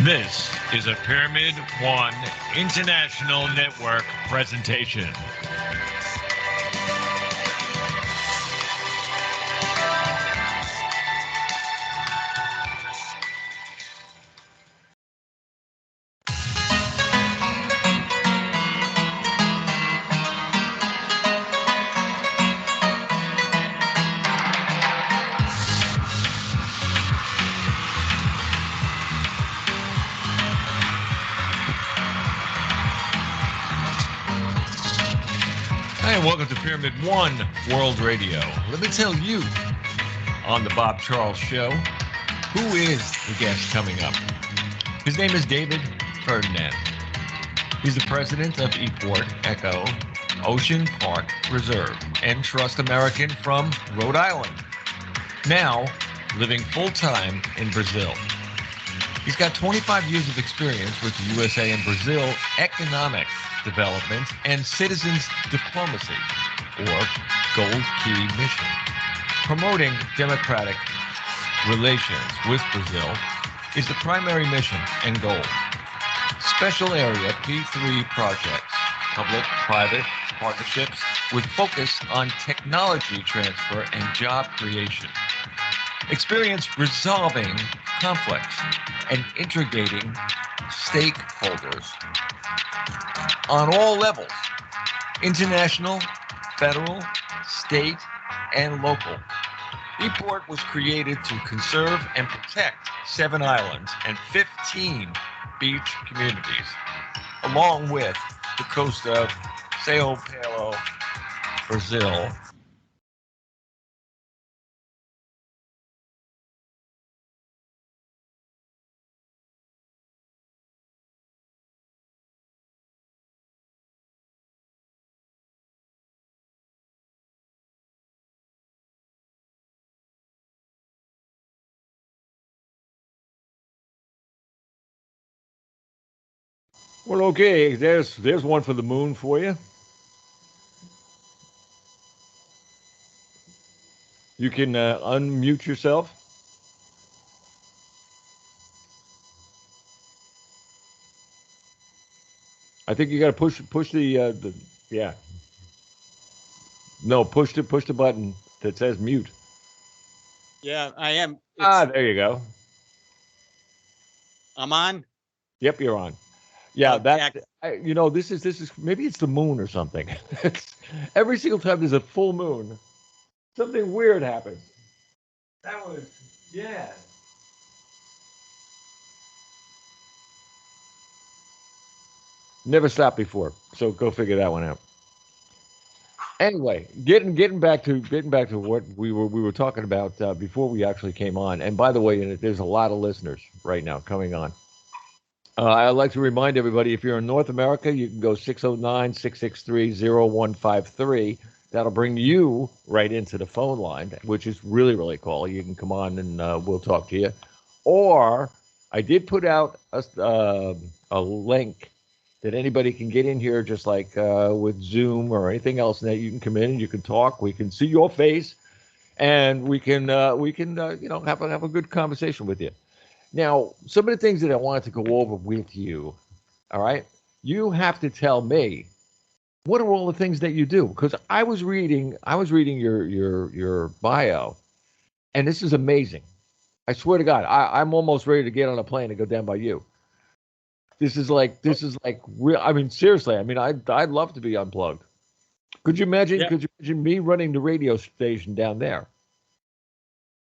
This is a Pyramid One International Network presentation. Hi, and welcome to Pyramid One World Radio. Let me tell you on the Bob Charles Show, who is the guest coming up? His name is David Ferdinand. He's the president of Eport Echo Ocean Park Reserve and Trust American from Rhode Island, now living full-time in Brazil. He's got 25 years of experience with USA and Brazil economic development and citizens diplomacy, or Gold Key Mission. Promoting democratic relations with Brazil is the primary mission and goal. Special Area P3 projects, public-private partnerships with focus on technology transfer and job creation. Experience resolving conflicts and integrating stakeholders on all levels, international, federal, state, and local. Eport was created to conserve and protect 7 islands and 15 beach communities, along with the coast of Sao Paulo, Brazil. Well, okay, there's one for the moon for you. You can unmute yourself. I think you got to push the yeah. No, push the button that says mute. Yeah, I am. There you go. I'm on. Yep, you're on. Yeah, Okay. this is maybe it's the moon or something. Every single time there's a full moon, something weird happens. That was yeah. Never stopped before, so go figure that one out. Anyway, getting back to what we were talking about before we actually came on. And by the way, there's a lot of listeners right now coming on. I'd like to remind everybody, if you're in North America, you can go 609-663-0153. That'll bring you right into the phone line, which is really, really cool. You can come on and we'll talk to you. Or I did put out a link that anybody can get in here, just like with Zoom or anything else, and that you can come in and you can talk. We can see your face, and we can have a good conversation with you. Now, some of the things that I wanted to go over with you, all right, you have to tell me what are all the things that you do, because I was reading your bio, and this is amazing. I swear to God, I'm almost ready to get on a plane and go down by you. This is like real. I mean, seriously. I mean, I'd love to be unplugged. Could you imagine? Yeah. Could you imagine me running the radio station down there?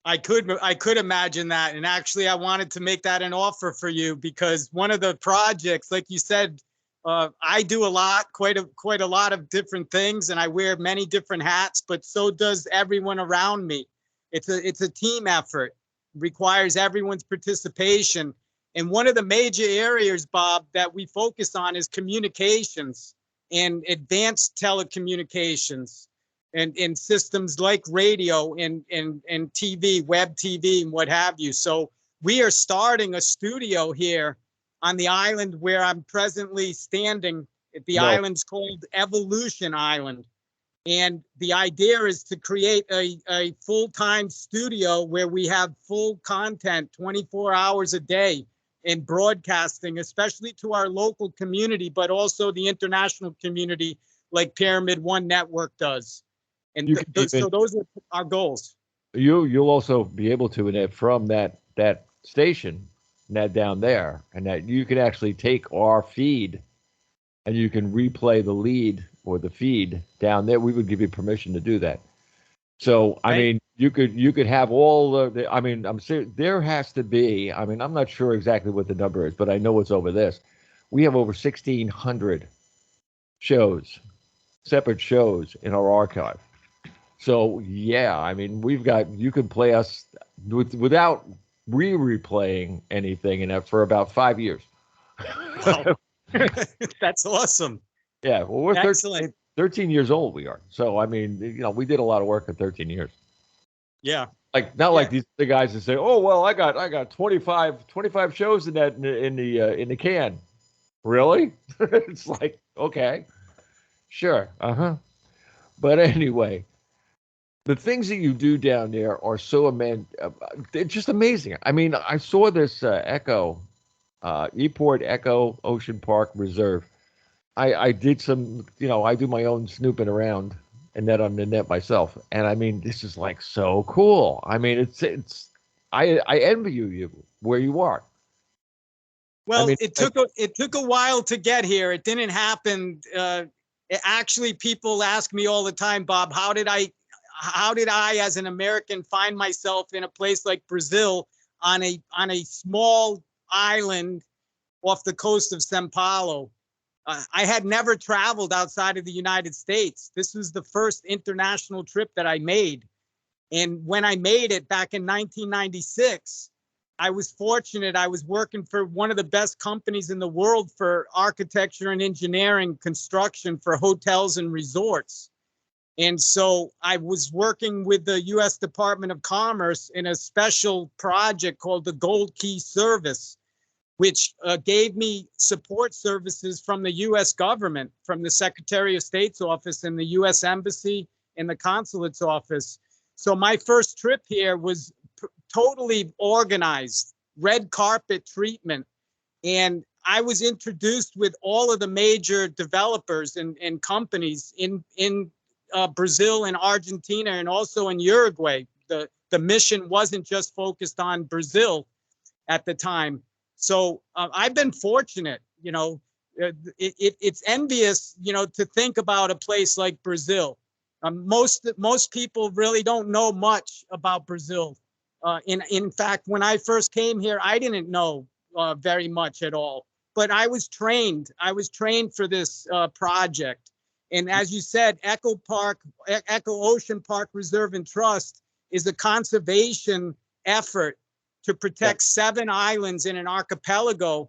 I could imagine that. And actually, I wanted to make that an offer for you because one of the projects, like you said, I do quite a lot of different things, and I wear many different hats. But so does everyone around me. It's a team effort. It requires everyone's participation. And one of the major areas, Bob, that we focus on is communications and advanced telecommunications and systems like radio and TV, web TV, and what have you. So we are starting a studio here on the island where I'm presently standing. The island's called Evolution Island. And the idea is to create a full-time studio where we have full content 24 hours a day. in broadcasting, especially to our local community, but also the international community, like Pyramid One Network does. And so those are our goals. You'll also be able to, and from that station, that down there, and that you can actually take our feed, and you can replay the lead or the feed down there. We would give you permission to do that. So I mean, you could have all the I mean, I'm serious. There has to be. I mean, I'm not sure exactly what the number is, but I know it's over this. We have over 1,600 shows, separate shows in our archive. So yeah, I mean, you can play us without replaying anything in it for about 5 years. Wow. That's awesome. Yeah, well, we're 13 years old. We are. So I mean, we did a lot of work in 13 years. Yeah. Like like the guys that say, "Oh well, I got 25 shows in the can." Really? It's like, okay, sure, But anyway, the things that you do down there are so they're just amazing. I mean, I saw this Eport Echo Ocean Park Reserve. I did some, I do my own snooping around and net on the net myself. And I mean, this is like so cool. I mean, I envy you where you are. Well, I mean, it took a while to get here. It didn't happen. Actually, people ask me all the time, Bob, how did I, as an American, find myself in a place like Brazil on a small island off the coast of São Paulo? I had never traveled outside of the United States. This was the first international trip that I made. And when I made it back in 1996, I was fortunate. I was working for one of the best companies in the world for architecture and engineering construction for hotels and resorts. And so I was working with the U.S. Department of Commerce in a special project called the Gold Key Service, which gave me support services from the U.S. government, from the Secretary of State's office and the U.S. Embassy and the consulate's office. So my first trip here was totally organized, red carpet treatment. And I was introduced with all of the major developers and companies in Brazil and Argentina and also in Uruguay. The mission wasn't just focused on Brazil at the time. So I've been fortunate, it's envious, to think about a place like Brazil. Most people really don't know much about Brazil. In fact, when I first came here, I didn't know very much at all. But I was trained. For this project. And as you said, Echo Ocean Park Reserve and Trust is a conservation effort to protect 7 islands in an archipelago,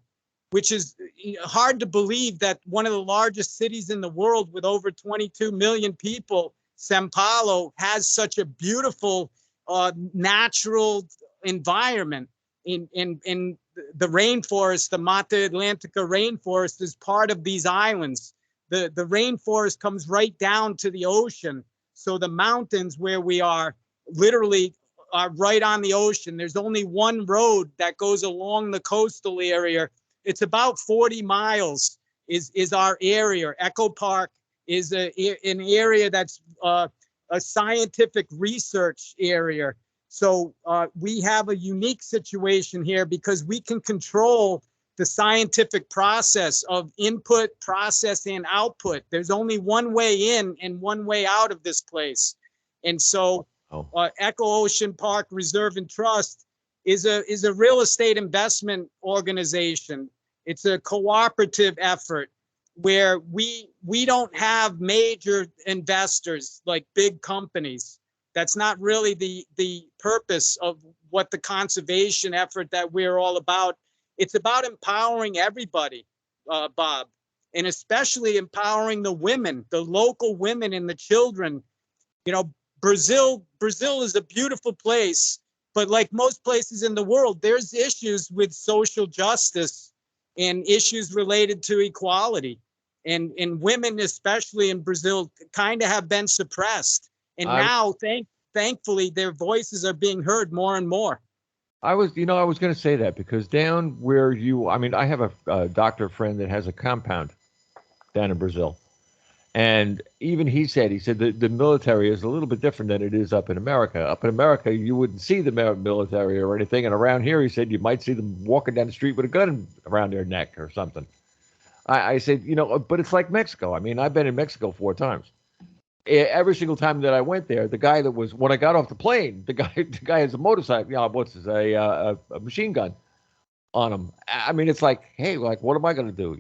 which is hard to believe that one of the largest cities in the world with over 22 million people, São Paulo, has such a beautiful natural environment. In the rainforest, the Mata Atlantica rainforest is part of these islands. The rainforest comes right down to the ocean. So the mountains where we are literally are right on the ocean. There's only one road that goes along the coastal area. It's about 40 miles is our area. Echo Park is an area that's a scientific research area. So we have a unique situation here because we can control the scientific process of input, process, and output. There's only one way in and one way out of this place. And so Echo Ocean Park Reserve and Trust is a real estate investment organization. It's a cooperative effort where we don't have major investors like big companies. That's not really the purpose of what the conservation effort that we're all about. It's about empowering everybody, Bob, and especially empowering the women, the local women and the children. Brazil is a beautiful place, but like most places in the world, there's issues with social justice and issues related to equality. And women, especially in Brazil, kind of have been suppressed. And now, thankfully, their voices are being heard more and more. I was going to say that because down where I mean, I have a doctor friend that has a compound down in Brazil. And even he said the military is a little bit different than it is up in America. Up in America, you wouldn't see the military or anything. And around here, he said you might see them walking down the street with a gun around their neck or something. I said, but it's like Mexico. I mean, I've been in Mexico 4 times. Every single time that I went there, the guy that was, when I got off the plane, the guy has a motorcycle, a machine gun on him. I mean, it's like, hey, like, what am I going to do?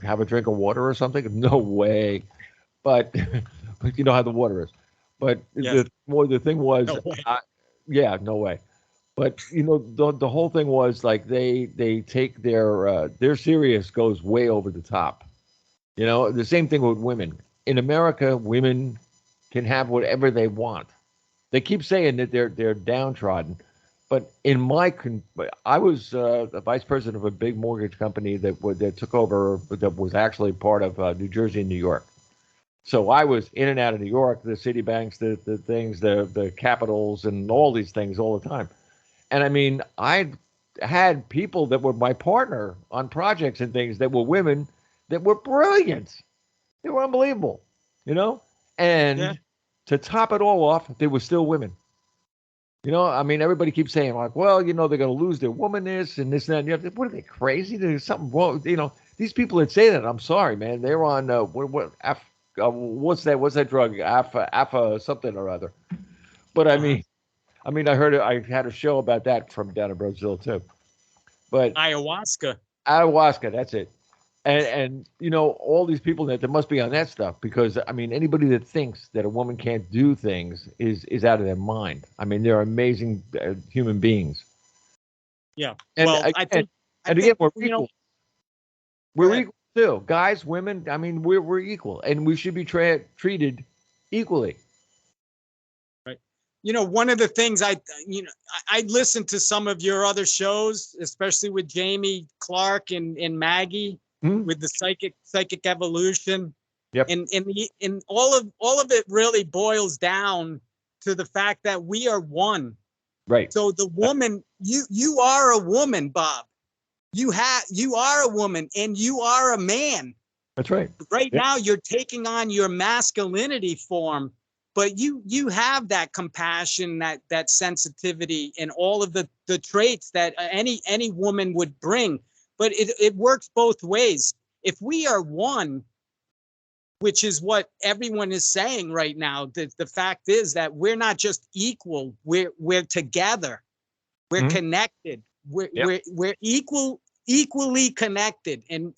Have a drink of water or something? No way. But, but you know how the water is. But Yes. the thing was, No way. yeah, no way. But the whole thing was like they take their serious goes way over the top. The same thing with women. In America, women can have whatever they want. They keep saying that they're downtrodden, but I was a vice president of a big mortgage company that took over, that was actually part of New Jersey and New York. So I was in and out of New York, the city banks, the things, the capitals, and all these things all the time. And I mean, I had people that were my partner on projects and things that were women that were brilliant. They were unbelievable, And Yeah. to top it all off, they were still women. I mean, everybody keeps saying like, well, they're going to lose their womanness and this and that. What are they, crazy? There's something wrong. These people that say that, I'm sorry, man. They're on what's that drug? Alpha something or other. But I mean, I had a show about that from down in Brazil too. But Ayahuasca. That's it. And all these people that must be on that stuff, because I mean, anybody that thinks that a woman can't do things is out of their mind. I mean, they're amazing human beings. Yeah. And Well, I think we're equal. We're equal too, guys, women. I mean, we're equal, and we should be treated equally. Right. One of the things I listened to some of your other shows, especially with Jamie Clark and Maggie. With the psychic evolution. Yep. And all of it really boils down to the fact that we are one. Right. So the woman, you are a woman, Bob. You are a woman and you are a man. That's right. Right now you're taking on your masculinity form, but you have that compassion, that sensitivity, and all of the traits that any woman would bring. But it works both ways. If we are one, which is what everyone is saying right now, the fact is that we're not just equal, we're together, we're connected, we're equally connected, and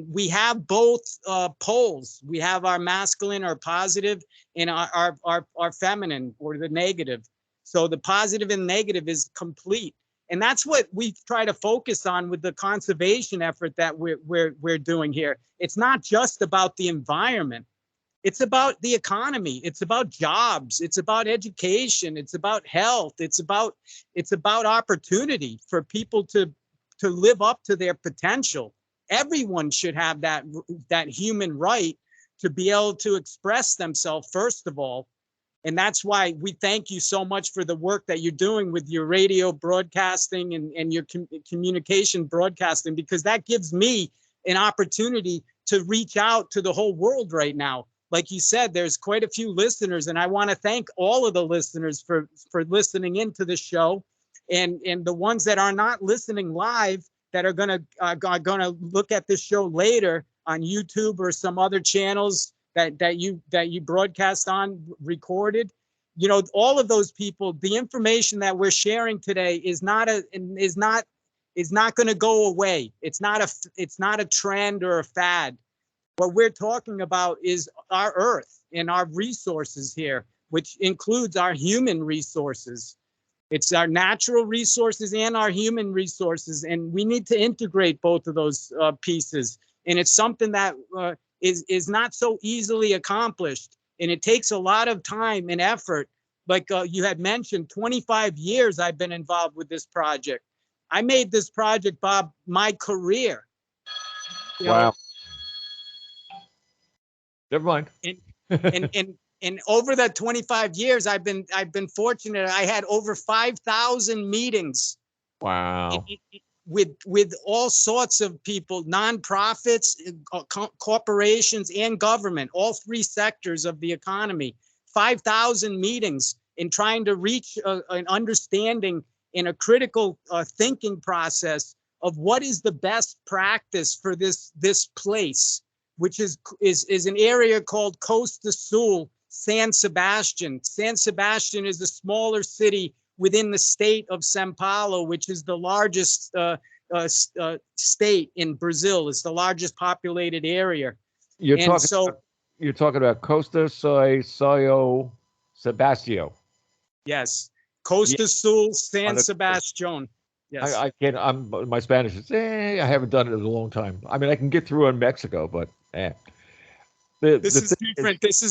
we have both poles. We have our masculine, our positive, and our feminine, or the negative. So the positive and negative is complete. And that's what we try to focus on with the conservation effort that we're doing here. It's not just about the environment. It's about the economy. It's about jobs. It's about education. It's about health. It's about opportunity for people to live up to their potential. Everyone should have that human right to be able to express themselves, first of all. And that's why we thank you so much for the work that you're doing with your radio broadcasting and your communication broadcasting, because that gives me an opportunity to reach out to the whole world right now. Like you said, there's quite a few listeners, and I want to thank all of the listeners for listening into the show, and the ones that are not listening live, that are gonna look at this show later on YouTube or some other channels that you broadcast on, recorded. All of those people, the information that we're sharing today is not going to go away. It's not a trend or a fad. What we're talking about is our earth and our resources here, which includes our human resources. It's our natural resources and our human resources, and we need to integrate both of those pieces. And it's something that is not so easily accomplished, and it takes a lot of time and effort. Like you had mentioned, 25 years I've been involved with this project. I made this project, Bob, my career. Wow. Never mind. And And over that 25 years, I've been fortunate. I had over 5,000 meetings. Wow. With all sorts of people, nonprofits, corporations, and government, all three sectors of the economy. 5,000 meetings in trying to reach an understanding in a critical thinking process of what is the best practice for this place, which is an area called Costa Sul, San Sebastian. San Sebastian is a smaller city within the state of São Paulo, which is the largest state in Brazil. It's the largest populated area. You're talking about Costa Sao Sebastião. Yes, Costa Sul, San the- Sebastián. Yes. I can't. My Spanish is. I haven't done it in a long time. I mean, I can get through on Mexico, but. This is different. This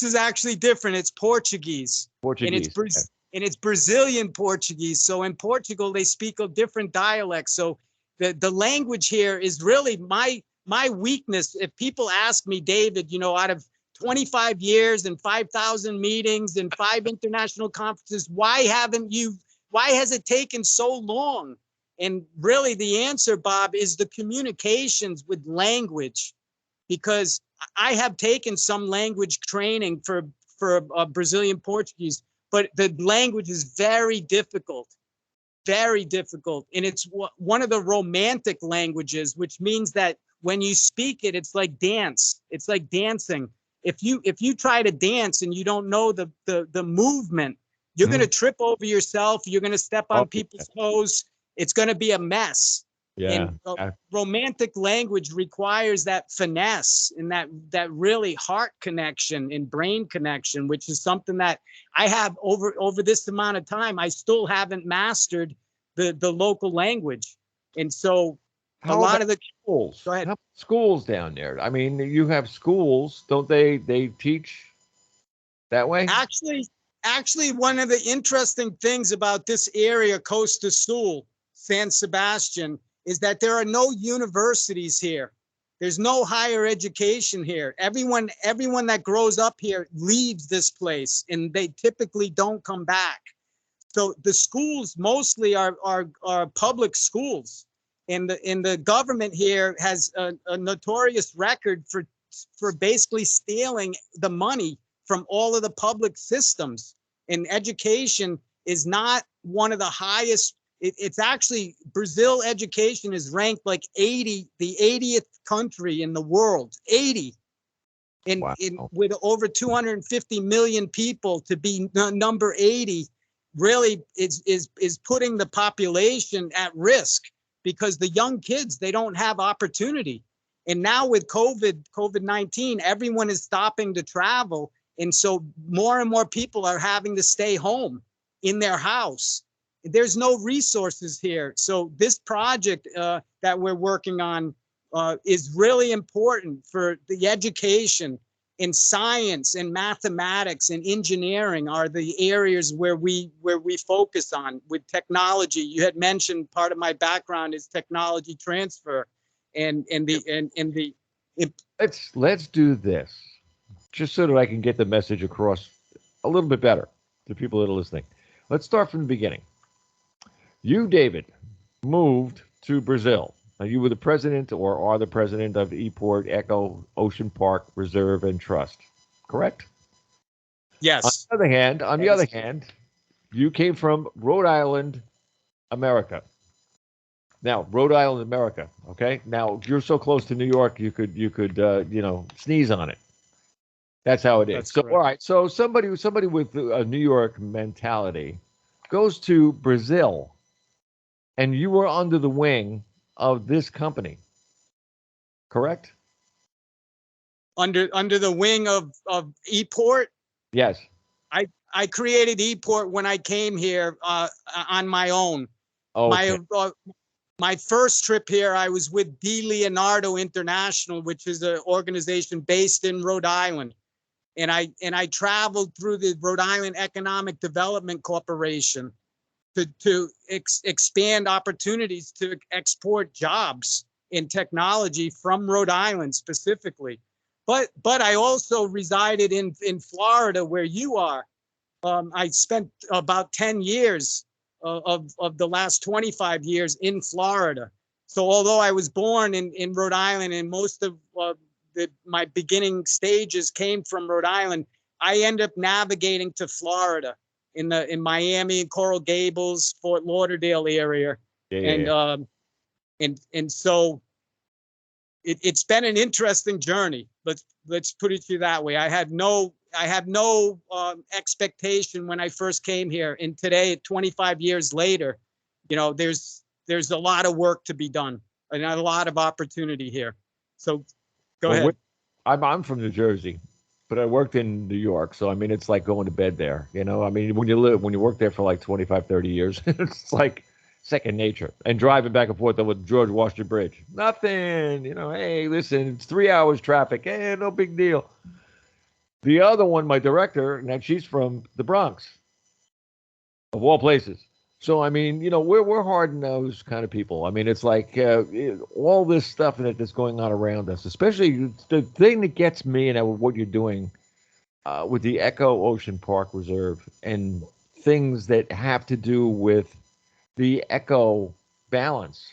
is actually different. It's Portuguese. And it's Brazilian Portuguese. So in Portugal, they speak a different dialect. So the language here is really my weakness. If people ask me, David, out of 25 years and 5,000 meetings and 5 international conferences, why has it taken so long? And really the answer, Bob, is the communications with language, because I have taken some language training for Brazilian Portuguese, but the language is very difficult. And it's one of the romantic languages, which means that when you speak it, it's like dance. It's like dancing. If you try to dance and you don't know the movement, you're going to trip over yourself. You're going to step on people's toes. It's going to be a mess. Yeah. And romantic language requires that finesse and that really heart connection and brain connection, which is something that I have over this amount of time. I still haven't mastered the local language. And so a lot of the schools. Go ahead. How schools down there? I mean, you have schools, don't they? They teach that way? Actually, one of the interesting things about this area, Costa Sul, San Sebastian, is that there are no universities here. There's no higher education here. Everyone that grows up here leaves this place, and they typically don't come back. So the schools mostly are public schools, and the government here has a notorious record for basically stealing the money from all of the public systems. And education is not one of the highest. It's actually, Brazil education is ranked like the 80th country in the world, 80. Wow. With over 250 million people, to be number 80 really is putting the population at risk, because the young kids, they don't have opportunity. And now with COVID-19, everyone is stopping to travel. And so more and more people are having to stay home in their house. There's no resources here. So this project that we're working on is really important for the education in science and mathematics and engineering are the areas where we focus on with technology. You had mentioned part of my background is technology transfer, Let's do this just so that I can get the message across a little bit better to people that are listening. Let's start from the beginning. You, David, moved to Brazil. Now, you were the president or are the president of Eport Eco Ocean Park Reserve and Trust, correct? Yes. On the other hand, you came from Rhode Island, America. Now, Rhode Island, America. Okay. Now you're so close to New York, you could sneeze on it. That's how it is. That's so correct. All right. So somebody with a New York mentality goes to Brazil, and you were under the wing of this company, correct? Under the wing of Eport. Yes. I created Eport when I came here on my own. Okay. My first trip here, I was with D. Leonardo International, which is an organization based in Rhode Island. And I traveled through the Rhode Island Economic Development Corporation to expand opportunities to export jobs in technology from Rhode Island specifically. but I also resided in Florida, where you are. I spent about 10 years of the last 25 years in Florida. So although I was born in Rhode Island, and most of my beginning stages came from Rhode Island, I ended up navigating to Florida in Miami and Coral Gables, Fort Lauderdale area. Yeah. And so it's been an interesting journey. Let's put it to you that way. I had no expectation when I first came here, and today, 25 years later, there's a lot of work to be done and a lot of opportunity here. So go ahead. I'm from New Jersey, but I worked in New York, so I mean it's like going to bed there. I mean when you work there for like 25, 30 years, it's like second nature. And driving back and forth with George Washington Bridge, nothing. Hey, listen, it's 3 hours traffic. Hey, no big deal. The other one, my director, now she's from the Bronx, of all places. So I mean, we're hard-nosed kind of people. I mean, it's like all this stuff that's going on around us, especially the thing that gets me and what you're doing with the Echo Ocean Park Reserve and things that have to do with the eco balance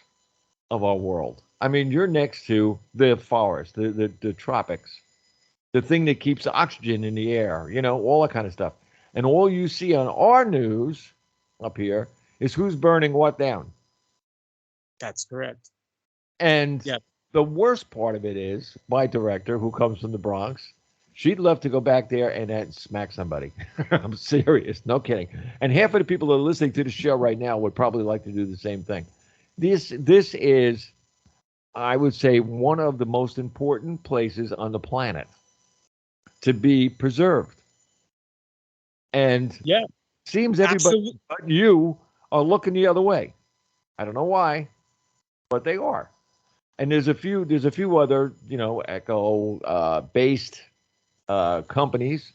of our world. I mean, you're next to the forest, the tropics, the thing that keeps oxygen in the air, all that kind of stuff. And all you see on our news up here is who's burning what down. That's correct. And the worst part of it is my director, who comes from the Bronx, she'd love to go back there and smack somebody. I'm serious, no kidding. And half of the people that are listening to the show right now would probably like to do the same thing. This is, I would say, one of the most important places on the planet to be preserved. And seems everybody but you are looking the other way. I don't know why, but they are. And there's a few other, eco based companies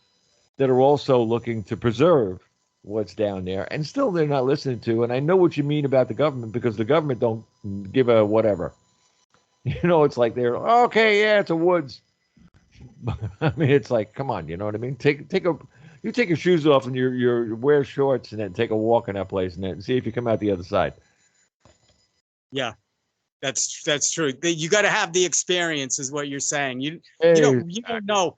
that are also looking to preserve what's down there, and still they're not listening to. And I know what you mean about the government, because the government don't give a whatever. It's like they're okay, yeah, it's a woods. I mean, it's like, come on, you know what I mean? You take your shoes off and you wear shorts and then take a walk in that place and see if you come out the other side. Yeah, that's true. You got to have the experience, is what you're saying. You don't know.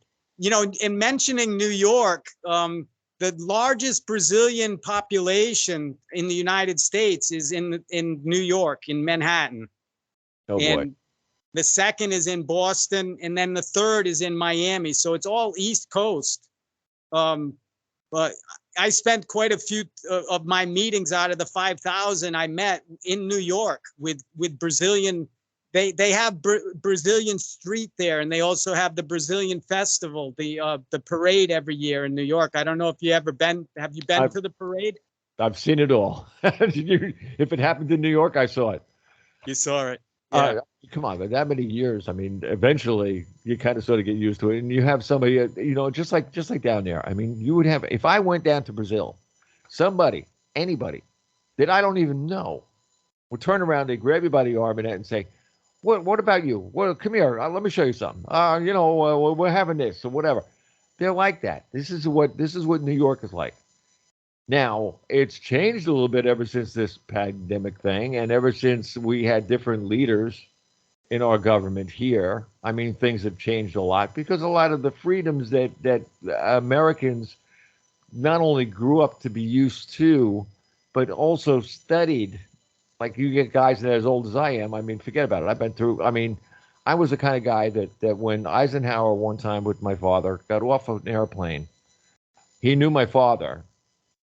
In mentioning New York, the largest Brazilian population in the United States is in New York, in Manhattan. Oh boy. And the second is in Boston, and then the third is in Miami. So it's all East Coast. But I spent quite a few of my meetings out of the 5,000 I met in New York with Brazilian. They have Brazilian street there, and they also have the Brazilian festival, the parade every year in New York. I don't know if you ever been. Have you been to the parade? I've seen it all. If it happened in New York, I saw it. You saw it. Yeah. Come on, but that many years. I mean, eventually you kind of sort of get used to it, and you have somebody, just like down there. I mean, you would have, if I went down to Brazil, anybody that I don't even know would turn around, they grab you by the arm and say, "What about you? Well, come here. Let me show you something. We're having this or whatever." They're like that. This is what New York is like. Now, it's changed a little bit ever since this pandemic thing, and ever since we had different leaders in our government here. I mean, things have changed a lot, because a lot of the freedoms that Americans not only grew up to be used to, but also studied. Like, you get guys that are as old as I am. I mean, forget about it. I've been through. I mean, I was the kind of guy that when Eisenhower one time with my father got off of an airplane, he knew my father,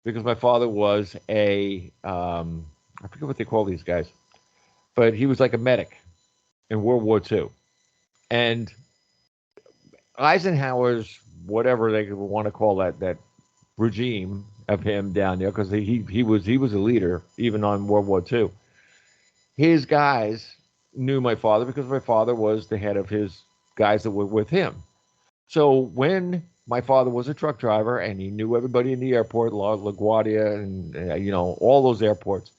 because my father was I forget what they call these guys, but he was like a medic in World War II. And Eisenhower's, whatever they want to call that regime of him down there, because he was a leader even on World War II. His guys knew my father because my father was the head of his guys that were with him. So when my father was a truck driver and he knew everybody in the airport, LaGuardia and all those airports,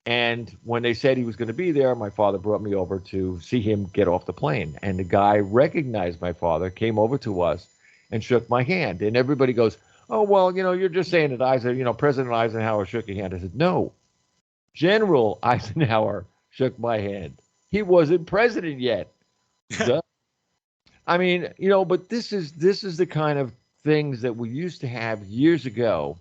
And when they said he was going to be there, my father brought me over to see him get off the plane. And the guy recognized my father, came over to us, and shook my hand. And everybody goes, "Oh, well, you're just saying that President Eisenhower shook your hand." I said, "No, General Eisenhower shook my hand. He wasn't president yet." Duh. I mean, but this is the kind of things that we used to have years ago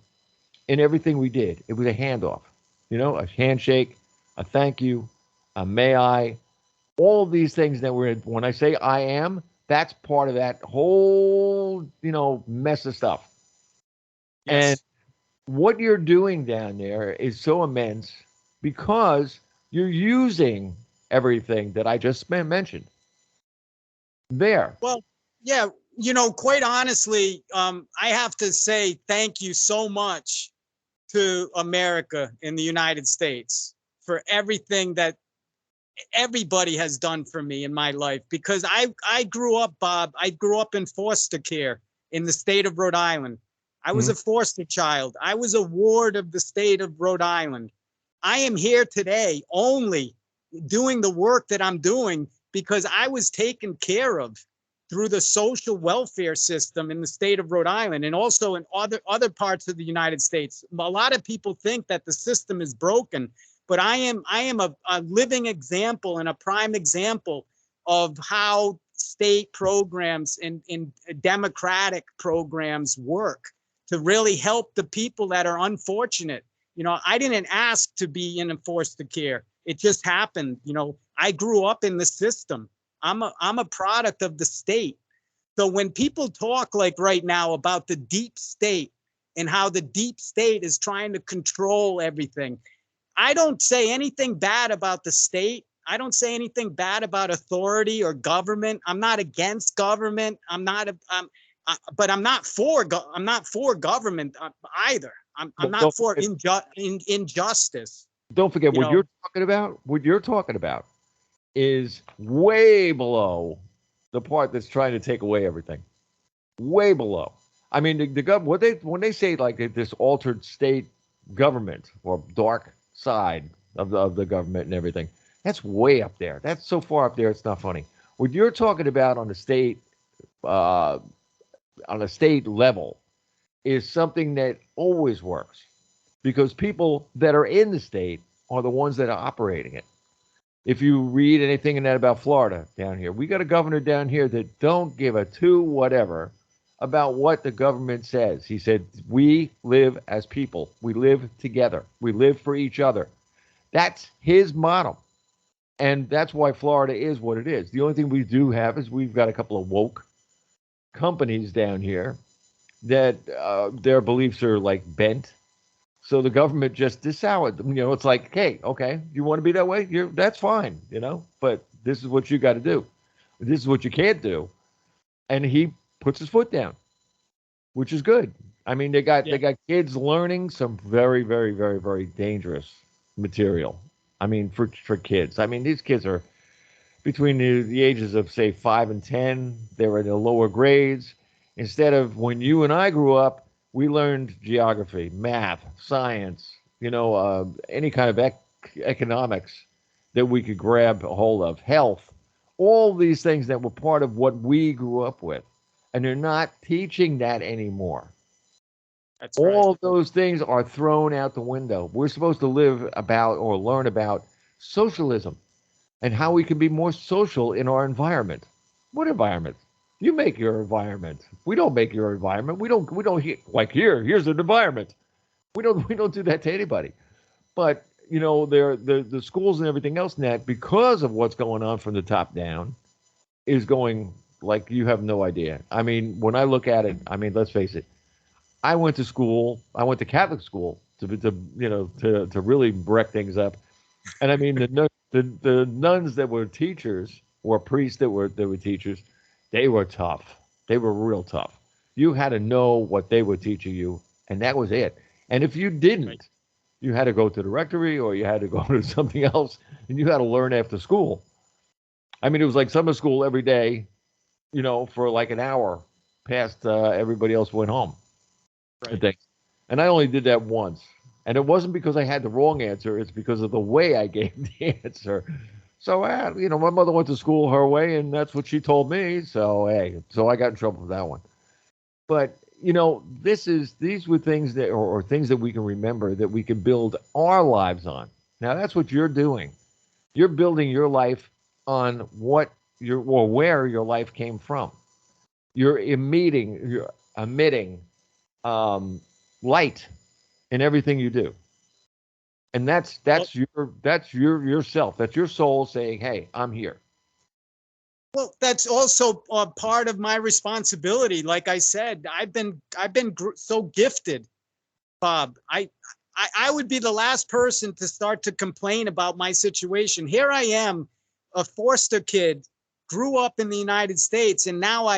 in everything we did. It was a handoff, a handshake, a thank you, a may I, all of these things that when I say I am, that's part of that whole, mess of stuff. And Yes. what you're doing down there is so immense because you're using everything that I just mentioned there. Well, yeah, quite honestly, I have to say thank you so much to America in the United States for everything that everybody has done for me in my life, because I grew up, Bob, I grew up in foster care in the state of Rhode Island. I was a foster child. I was a ward of the state of Rhode Island. I am here today only doing the work that I'm doing because I was taken care of through the social welfare system in the state of Rhode Island and also in other parts of the United States. A lot of people think that the system is broken, but I am a living example and a prime example of how state programs and democratic programs work to really help the people that are unfortunate. I didn't ask to be in foster care. It just happened. I grew up in the system. I'm a product of the state. So when people talk like right now about the deep state and how the deep state is trying to control everything, I don't say anything bad about the state. I don't say anything bad about authority or government. I'm not against government. But I'm not for government either. I'm not for injustice. Don't forget You what know, you're talking about. What you're talking about is way below the part that's trying to take away everything. Way below. I mean, the government, when they say like this altered state government or dark side of the government and everything, that's way up there. That's so far up there, it's not funny. What you're talking about uh, on a state level is something that always works because people that are in the state are the ones that are operating it. If you read anything in that about Florida down here, we got a governor down here that don't give a two whatever about what the government says. He said, "We live as people. We live together. We live for each other." That's his motto. And that's why Florida is what it is. The only thing we do have is we've got a couple of woke companies down here that their beliefs are like bent. So the government just disallowed them. It's like, hey, okay, you want to be that way? That's fine, but this is what you got to do. This is what you can't do. And he puts his foot down, which is good. I mean, they got kids learning some very, very, very, very dangerous material. I mean, for kids. I mean, these kids are between the ages of say 5 and 10. They're in the lower grades. Instead of when you and I grew up, we learned geography, math, science, any kind of economics that we could grab a hold of, health, all these things that were part of what we grew up with. And they're not teaching that anymore. that's right. All of those things are thrown out the window. We're supposed to live about or learn about socialism and how we can be more social in our environment. What environment? You make your environment. We don't make your environment. We don't like here's an environment. We don't do that to anybody. But the schools and everything else net because of what's going on from the top down is going like you have no idea. I mean, when I look at it, I mean, let's face it. I went to school. I went to Catholic school to really break things up. And I mean, the nuns that were teachers or priests that were teachers, they were tough. They were real tough. You had to know what they were teaching you, and that was it. And if you didn't, you had to go to the rectory or you had to go to something else, and you had to learn after school. I mean, it was like summer school every day, for like an hour past everybody else went home. Right. And I only did that once. And it wasn't because I had the wrong answer. It's because of the way I gave the answer. So, my mother went to school her way, and that's what she told me. So, hey, so I got in trouble for that one. But, these were things that, or things that we can remember that we can build our lives on. Now, that's what you're doing. You're building your life on where your life came from. You're emitting light in everything you do. And that's your yourself. That's your soul saying, "Hey, I'm here." Well, that's also part of my responsibility. Like I said, I've been so gifted, Bob. I would be the last person to start to complain about my situation. Here I am, a foster kid, grew up in the United States, and now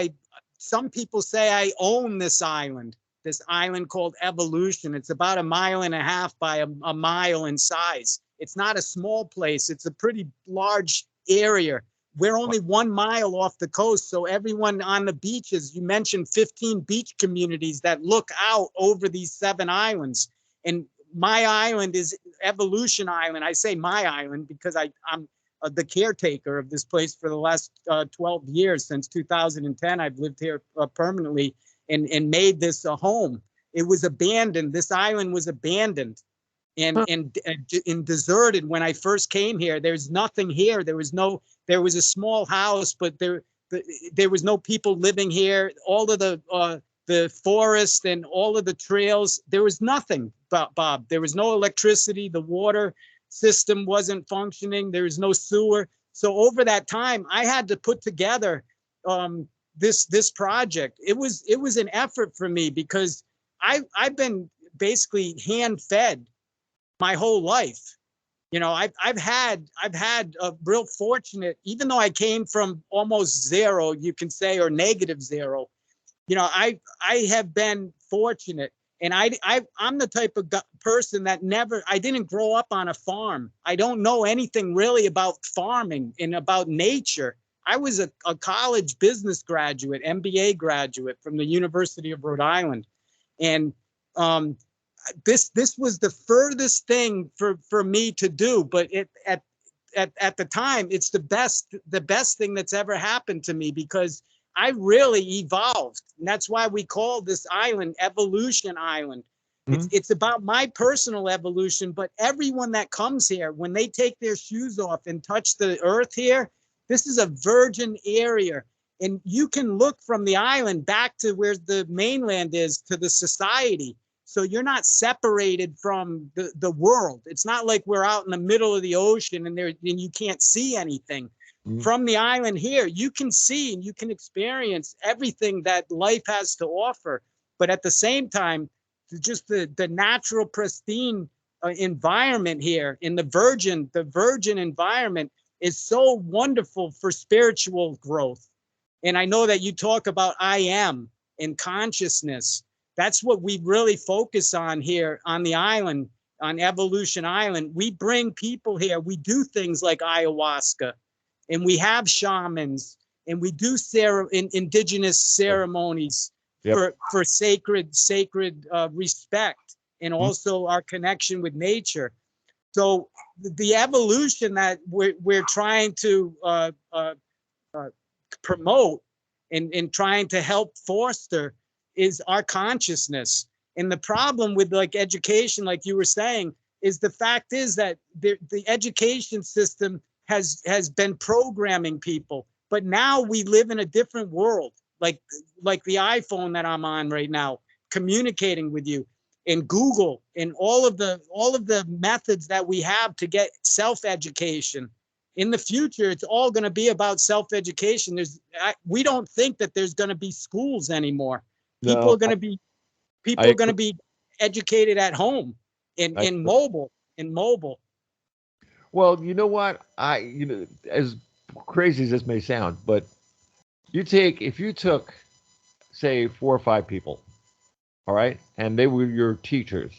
some people say I own this island called Evolution. It's about 1.5 miles by a mile in size. It's not a small place. It's a pretty large area. We're only 1 mile off the coast. So everyone on the beaches, you mentioned 15 beach communities that look out over these 7 islands. And my island is Evolution Island. I say my island because I'm the caretaker of this place for the last 12 years. Since 2010, I've lived here permanently and made this a home. It was abandoned. This island was abandoned and deserted when I first came here. There's nothing here. There was a small house, but there was no people living here. All of the forest and all of the trails, there was nothing, Bob. There was no electricity. The water system wasn't functioning. There was no sewer. So over that time, I had to put together this project. It was an effort for me because I've been basically hand fed my whole life. I've had a real fortunate, even though I came from almost zero, you can say, or -0. I have been fortunate, and I'm the type of person that I didn't grow up on a farm. I don't know anything really about farming and about nature. I was a college business graduate, MBA graduate from the University of Rhode Island, and this was the furthest thing for me to do, but at the time, it's the best thing that's ever happened to me because I really evolved. And that's why we call this island Evolution Island. It's about my personal evolution, but everyone that comes here, when they take their shoes off and touch the earth here, this is a virgin area. And you can look from the island back to where the mainland is to the society. So you're not separated from the world. It's not like we're out in the middle of the ocean and you can't see anything. From the island here, you can see and you can experience everything that life has to offer. But at the same time, just the natural, pristine environment here in the virgin environment is so wonderful for spiritual growth. And I know that you talk about I am and consciousness. That's what we really focus on here on the island, on Evolution Island. We bring people here. We do things like ayahuasca, and we have shamans, and we do indigenous ceremonies for sacred respect, and also our connection with nature. So the evolution that we're trying to promote and trying to help foster is our consciousness. And the problem with like education, like you were saying, is the fact is that the education system has been programming people, but now we live in a different world, like the iPhone that I'm on right now, communicating with you, and Google, and all of the methods that we have to get self-education. In the future, it's all going to be about self-education. We don't think that there's going to be schools anymore. People are going to be educated at home in mobile. Well, you know what? As crazy as this may sound, but if you took, say, 4 or 5 people, all right, and they were your teachers.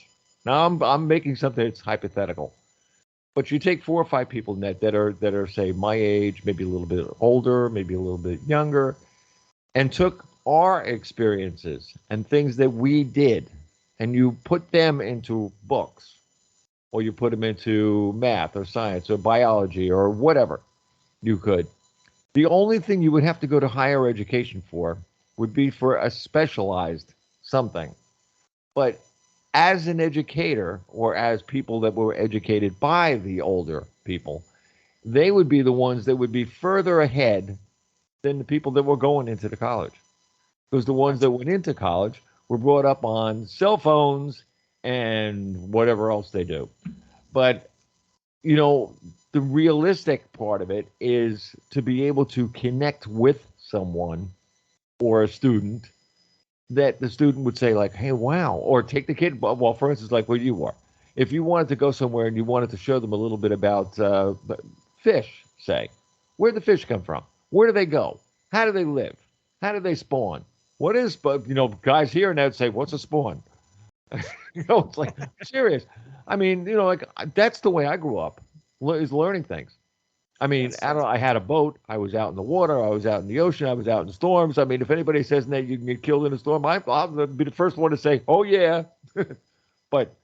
Now I'm making something that's hypothetical, but you take 4 or 5 people that are say my age, maybe a little bit older, maybe a little bit younger, and took our experiences and things that we did, and you put them into books or you put them into math or science or biology or whatever you could. The only thing you would have to go to higher education for would be for a specialized something. But as an educator, or as people that were educated by the older people, they would be the ones that would be further ahead than the people that were going into the college. Because the ones that went into college were brought up on cell phones and whatever else they do. But, you know, the realistic part of it is to be able to connect with someone or a student that the student would say, like, hey, wow, or take the kid. Well, for instance, like where you are. If you wanted to go somewhere and you wanted to show them a little bit about fish, say, where'd the fish come from? Where do they go? How do they live? How do they spawn? What is, but guys here and that say, what's a spawn? It's like serious. I mean, like that's the way I grew up, is learning things. I mean, Yes. I had a boat. I was out in the water. I was out in the ocean. I was out in storms. I mean, if anybody says that you can get killed in a storm, I'll be the first one to say, oh, yeah. But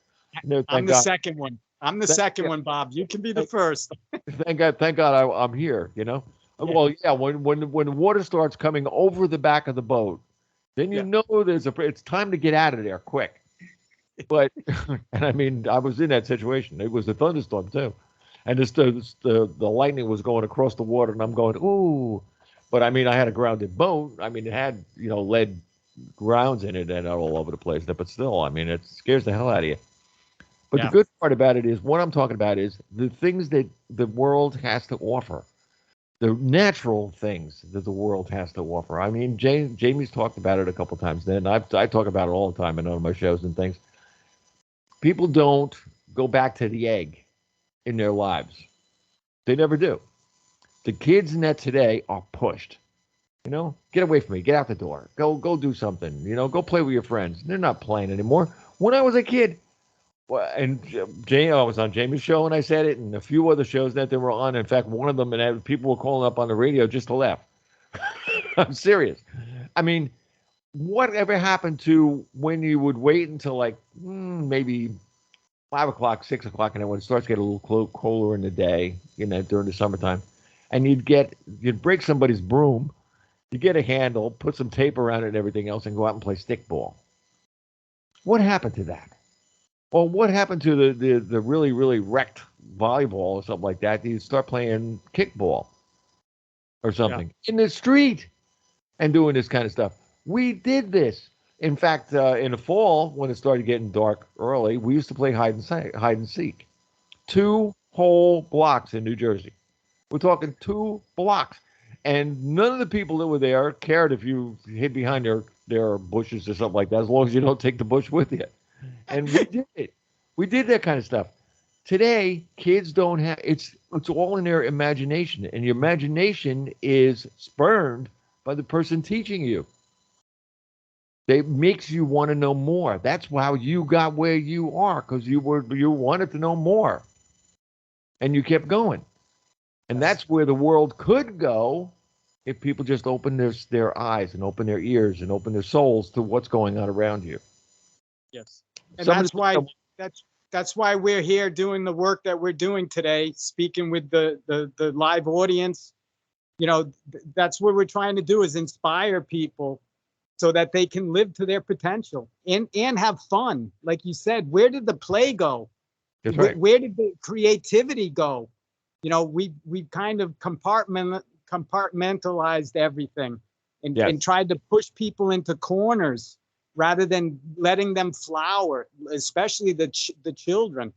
I'm thank the God. second one. I'm the second one, Bob. You can be the first. Thank God I'm here, Yeah. Well, yeah, when the water starts coming over the back of the boat, then you Yeah. know it's time to get out of there quick. But, and I mean, I was in that situation. It was a thunderstorm, too. And the lightning was going across the water, and I'm going, ooh. But I mean, I had a grounded boat. I mean, it had lead grounds in it and all over the place. But still, I mean, it scares the hell out of you. But the Yeah. good part about it is, what I'm talking about is the things that the world has to offer, the natural things that the world has to offer. I mean, Jamie's talked about it a couple times. Then I talk about it all the time in all my shows and things. People don't go back to the egg in their lives. They never do. The kids in that today are pushed. Get away from me. Get out the door. Go do something. Go play with your friends. They're not playing anymore. When I was a kid, and I was on Jamie's show and I said it, and a few other shows that they were on. In fact, one of them, and people were calling up on the radio just to laugh. I'm serious. I mean, whatever happened to when you would wait until like maybe 5 o'clock, 6 o'clock, and then when it starts to get a little cooler in the day, during the summertime, and you'd break somebody's broom, you get a handle, put some tape around it and everything else, and go out and play stickball. What happened to that? Well, what happened to the really, really wrecked volleyball or something like that? You start playing kickball or something in the street and doing this kind of stuff. We did this. In fact, in the fall, when it started getting dark early, we used to play hide and seek. 2 whole blocks in New Jersey. We're talking 2 blocks. And none of the people that were there cared if you hid behind their bushes or something like that, as long as you don't take the bush with you. And we did it. We did that kind of stuff. Today, kids don't have, it's all in their imagination. And your imagination is spurned by the person teaching you. It makes you want to know more. That's how you got where you are, because you wanted to know more. And you kept going. And that's where the world could go if people just open their eyes and open their ears and open their souls to what's going on around you. Yes. And that's why we're here doing the work that we're doing today, speaking with the live audience. That's what we're trying to do, is inspire people so that they can live to their potential and have fun. Like you said, where did the play go? That's right. Where did the creativity go? We kind of compartmentalized everything and tried to push people into corners rather than letting them flower, especially the children.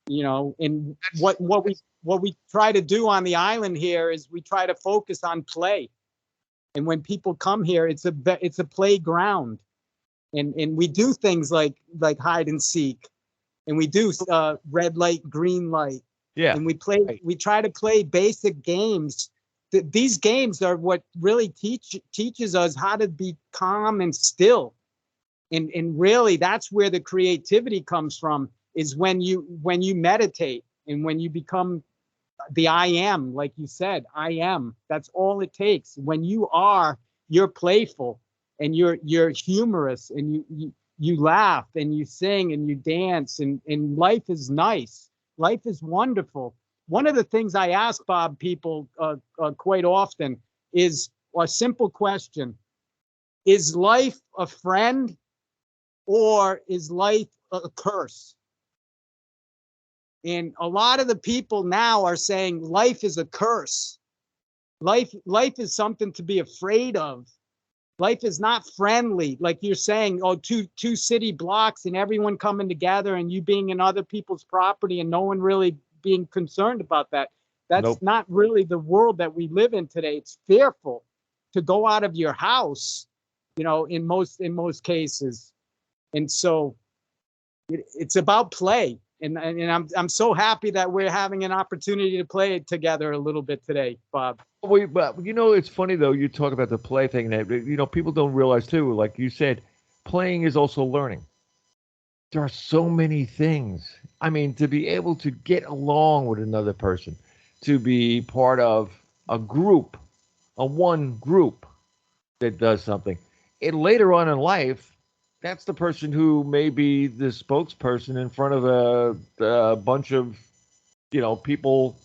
And what we try to do on the island here is we try to focus on play. And when people come here, it's a playground, and we do things like hide and seek, and we do red light, green light. Yeah. And we try to play basic games. These games are what really teaches us how to be calm and still. And really, that's where the creativity comes from, is when you meditate and when you become the I am, like you said, I am. That's all it takes. When you're playful and you're humorous and you laugh and you sing and you dance and life is nice. Life is wonderful. One of the things I ask, Bob, people quite often is a simple question. Is life a friend or is life a curse? And a lot of the people now are saying life is a curse. Life is something to be afraid of. Life is not friendly. Like you're saying, oh, two city blocks and everyone coming together and you being in other people's property and no one really being concerned about that. That's Nope. not really the world that we live in today. It's fearful to go out of your house, in most cases. And so it's about play. And I'm so happy that we're having an opportunity to play it together a little bit today, Bob. But it's funny though. You talk about the play thing that people don't realize too. Like you said, playing is also learning. There are so many things. I mean, to be able to get along with another person, to be part of a group, a one group that does something. And later on in life, that's the person who may be the spokesperson in front of a bunch of people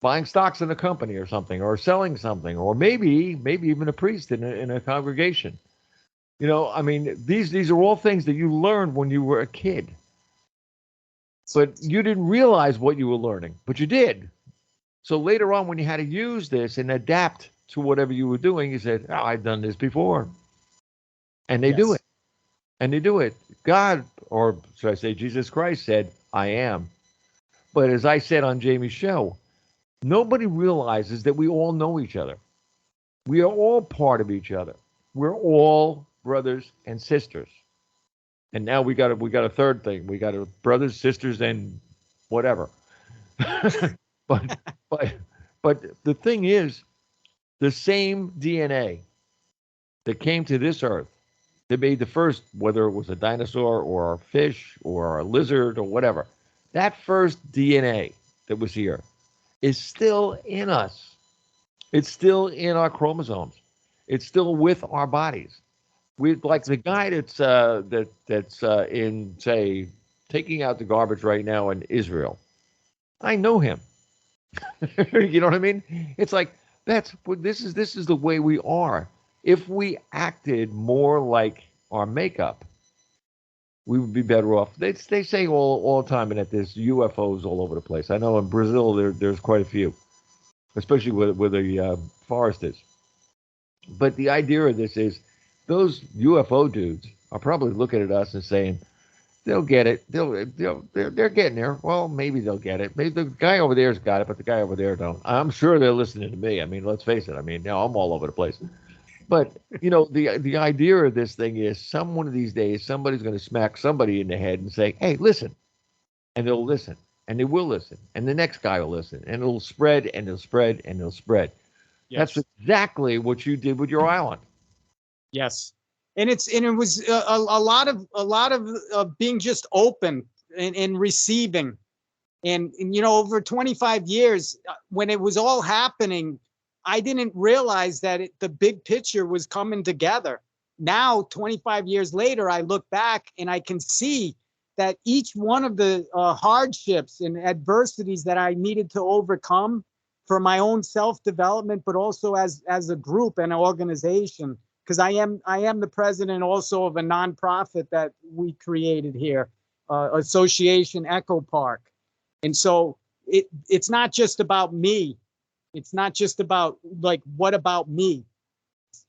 buying stocks in a company or something, or selling something, or maybe even a priest in a congregation. I mean, these are all things that you learned when you were a kid, but you didn't realize what you were learning, but you did. So later on, when you had to use this and adapt to whatever you were doing, you said, "Oh, I've done this before," and they do it, and they do it. God, or should I say, Jesus Christ said, "I am." But as I said on Jamie's show, nobody realizes that we all know each other. We are all part of each other. We're all brothers and sisters. And now we got a third thing. We got brothers, sisters, and whatever. but but but the thing is, the same DNA that came to this earth, that made the first, whether it was a dinosaur or a fish or a lizard or whatever, that first DNA that was here is still in us. It's still in our chromosomes. It's still with our bodies. We like the guy that's in, say, taking out the garbage right now in Israel. I know him. You know what I mean? It's like this is the way we are. If we acted more like our makeup, we would be better off. They say all the time that there's UFOs all over the place. I know in Brazil there's quite a few, especially where the forest is. But the idea of this is those UFO dudes are probably looking at us and saying, they'll get it. They're getting there. Well, maybe they'll get it. Maybe the guy over there's got it, but the guy over there don't. I'm sure they're listening to me. I mean, let's face it. I mean, now I'm all over the place. But the idea of this thing is, some one of these days somebody's going to smack somebody in the head and say, "Hey, listen," and they'll listen, and they will listen, and the next guy will listen, and it'll spread, and it'll spread, and it'll spread. Yes. That's exactly what you did with your island. Yes. And it was a lot of being just open and receiving. And over 25 years, when it was all happening, I didn't realize that the big picture was coming together. Now, 25 years later, I look back and I can see that each one of the hardships and adversities that I needed to overcome for my own self-development, but also as a group and an organization, because I am the president also of a nonprofit that we created here, Association Echo Park. And so it's not just about me. It's not just about like, what about me?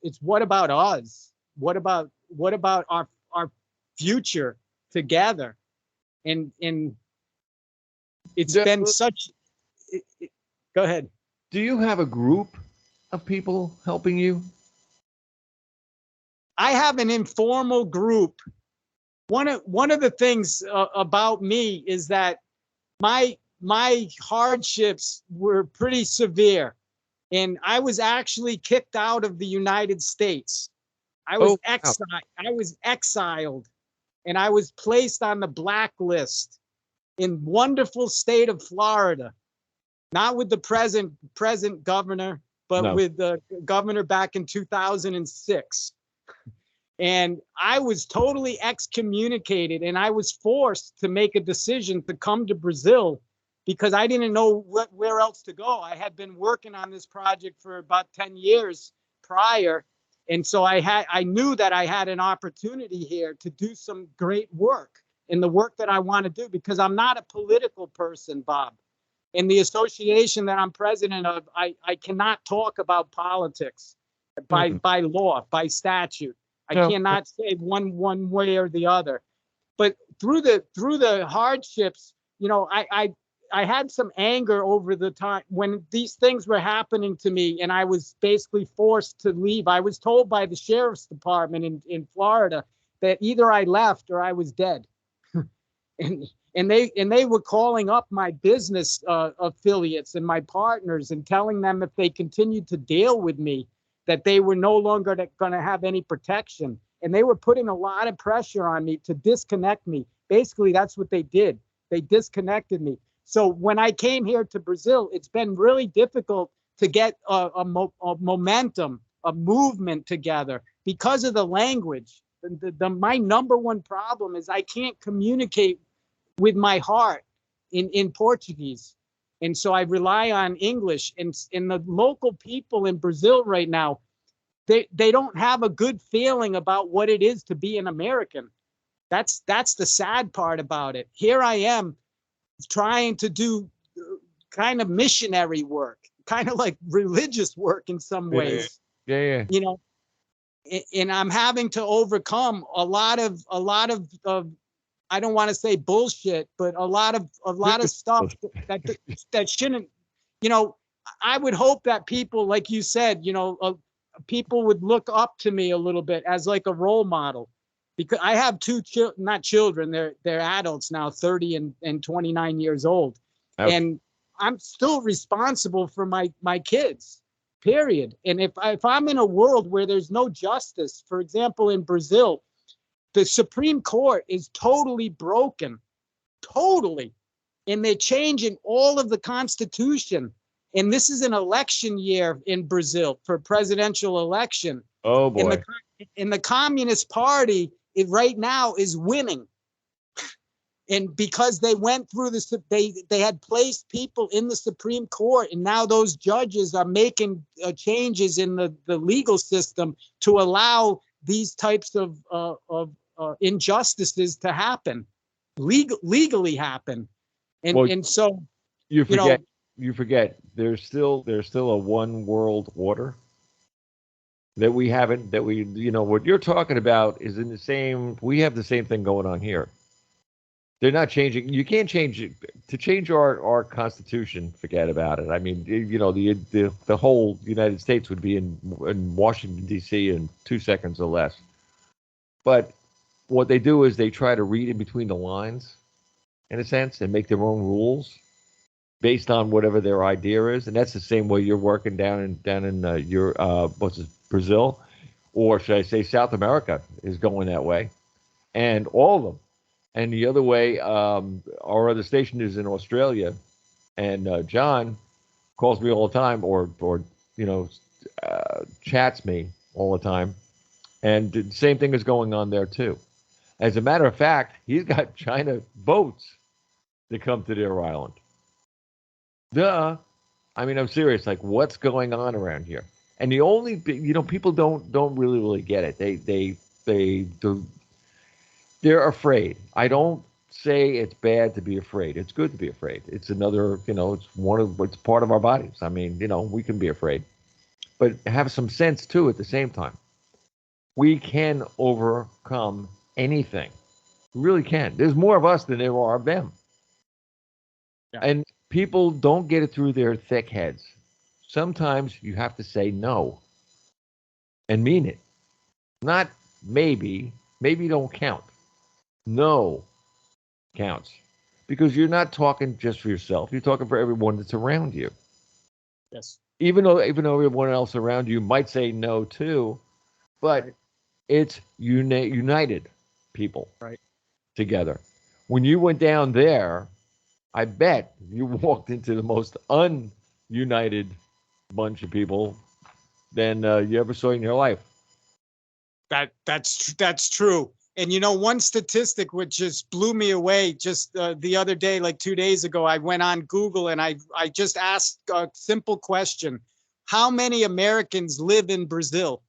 It's what about us? What about our future together? And it's been such. Go ahead. Do you have a group of people helping you? I have an informal group. One of the things about me is that my hardships were pretty severe, and I was actually kicked out of the United States. I was exiled, and I was placed on the blacklist in wonderful state of Florida, not with the present governor, but with the governor back in 2006. And I was totally excommunicated, and I was forced to make a decision to come to Brazil because I didn't know where else to go. I had been working on this project for about 10 years prior. And so I knew that I had an opportunity here to do some great work in the work that I want to do, because I'm not a political person, Bob. In the association that I'm president of, I cannot talk about politics by law, by statute. I No. cannot say one way or the other. But through the hardships, I had some anger over the time when these things were happening to me, and I was basically forced to leave. I was told by the sheriff's department in Florida that either I left or I was dead. and they were calling up my business affiliates and my partners and telling them if they continued to deal with me, that they were no longer going to have any protection. And they were putting a lot of pressure on me to disconnect me. Basically, that's what they did. They disconnected me. So when I came here to Brazil, it's been really difficult to get a momentum, a movement together because of the language. My number one problem is I can't communicate with my heart in Portuguese. And so I rely on English, and the local people in Brazil right now, they don't have a good feeling about what it is to be an American. That's the sad part about it. Here I am trying to do kind of missionary work, kind of like religious work in some ways. Yeah. And I'm having to overcome a lot of I don't want to say bullshit, but a lot of stuff that shouldn't, I would hope that people, like you said, people would look up to me a little bit as like a role model, because I have not children, they're adults now, 30 and 29 years old. Okay. And I'm still responsible for my kids, period. And if I'm in a world where there's no justice, for example, in Brazil, the Supreme Court is totally broken, totally. And they're changing all of the Constitution. And this is an election year in Brazil for presidential election. Oh, boy. And the Communist Party right now is winning. And because they went through they had placed people in the Supreme Court, and now those judges are making changes in the legal system to allow these types of injustices to happen, legally happen. And so you forget there's still a one world order that we haven't, what you're talking about is in the same, we have the same thing going on here. They're not changing. You can't change it. To change our Constitution, forget about it. I mean, the whole United States would be in Washington, D.C. in 2 seconds or less. But what they do is they try to read in between the lines, in a sense, and make their own rules based on whatever their idea is. And that's the same way you're working down in your Brazil, or should I say South America is going that way, and all of them. And the other way, our other station is in Australia, and John calls me all the time, or chats me all the time, and the same thing is going on there too. As a matter of fact, he's got China boats that come to their island. Duh. I mean, I'm serious. Like, what's going on around here? And the only, people don't really get it. They're afraid. I don't say it's bad to be afraid. It's good to be afraid. It's another, it's part of our bodies. I mean, we can be afraid, but have some sense too at the same time. We can overcome anything. We really can. There's more of us than there are of them. Yeah. And people don't get it through their thick heads. Sometimes you have to say no and mean it. Not maybe. Maybe don't count. No counts, because you're not talking just for yourself. You're talking for everyone that's around you. Yes. Even though everyone else around you might say no too, but it's united people together. When you went down there, I bet you walked into the most ununited bunch of people than you ever saw in your life. That's true. And you know, one statistic which just blew me away just the other day, like 2 days ago, I went on Google and I just asked a simple question: how many Americans live in Brazil?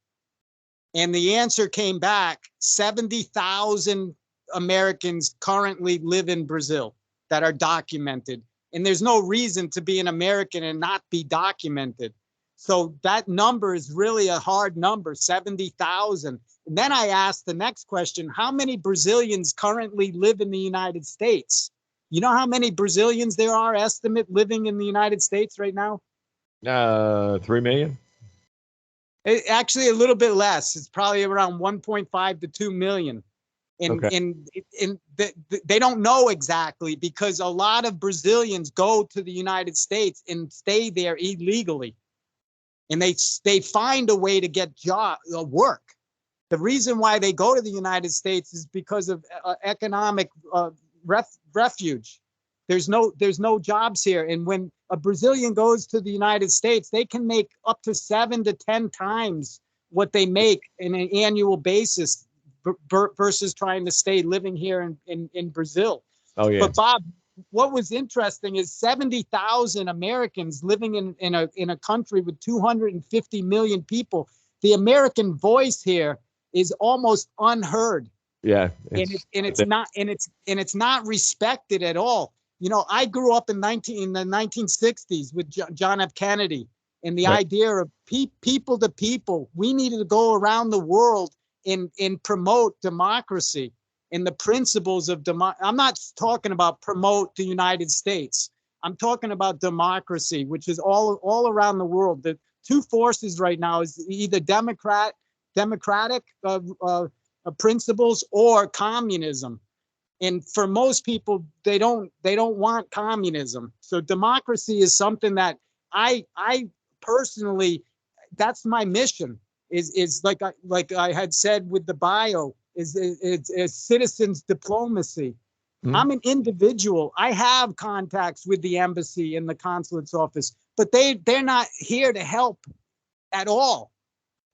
And the answer came back: 70,000 Americans currently live in Brazil that are documented. And there's no reason to be an American and not be documented. So that number is really a hard number, 70,000. And then I asked the next question: how many Brazilians currently live in the United States? You know how many Brazilians there are, estimate, living in the United States right now? 3 million. Actually, a little bit less. It's probably around 1.5 to 2 million. And, Okay. and they don't know exactly, because a lot of Brazilians go to the United States and stay there illegally. And they find a way to get work. The reason why they go to the United States is because of economic refuge. There's no jobs here. And when a Brazilian goes to the United States, they can make up to 7 to 10 times what they make in an annual basis versus trying to stay living here in Brazil. Oh yeah. But Bob, what was interesting is 70,000 Americans living in a country with 250 million people. The American voice here is almost unheard. Yeah. It's not respected at all. You know, I grew up in the 1960s with John F. Kennedy, and the idea of people to people. We needed to go around the world and promote democracy and the principles of I'm not talking about promote the United States. I'm talking about democracy, which is all around the world. The two forces right now is either democratic principles or communism. And for most people, they don't want communism. So democracy is something that I personally, that's my mission. Is like I had said with the bio, is citizens diplomacy. Mm-hmm. I'm an individual. I have contacts with the embassy and the consulate's office, but they're not here to help at all.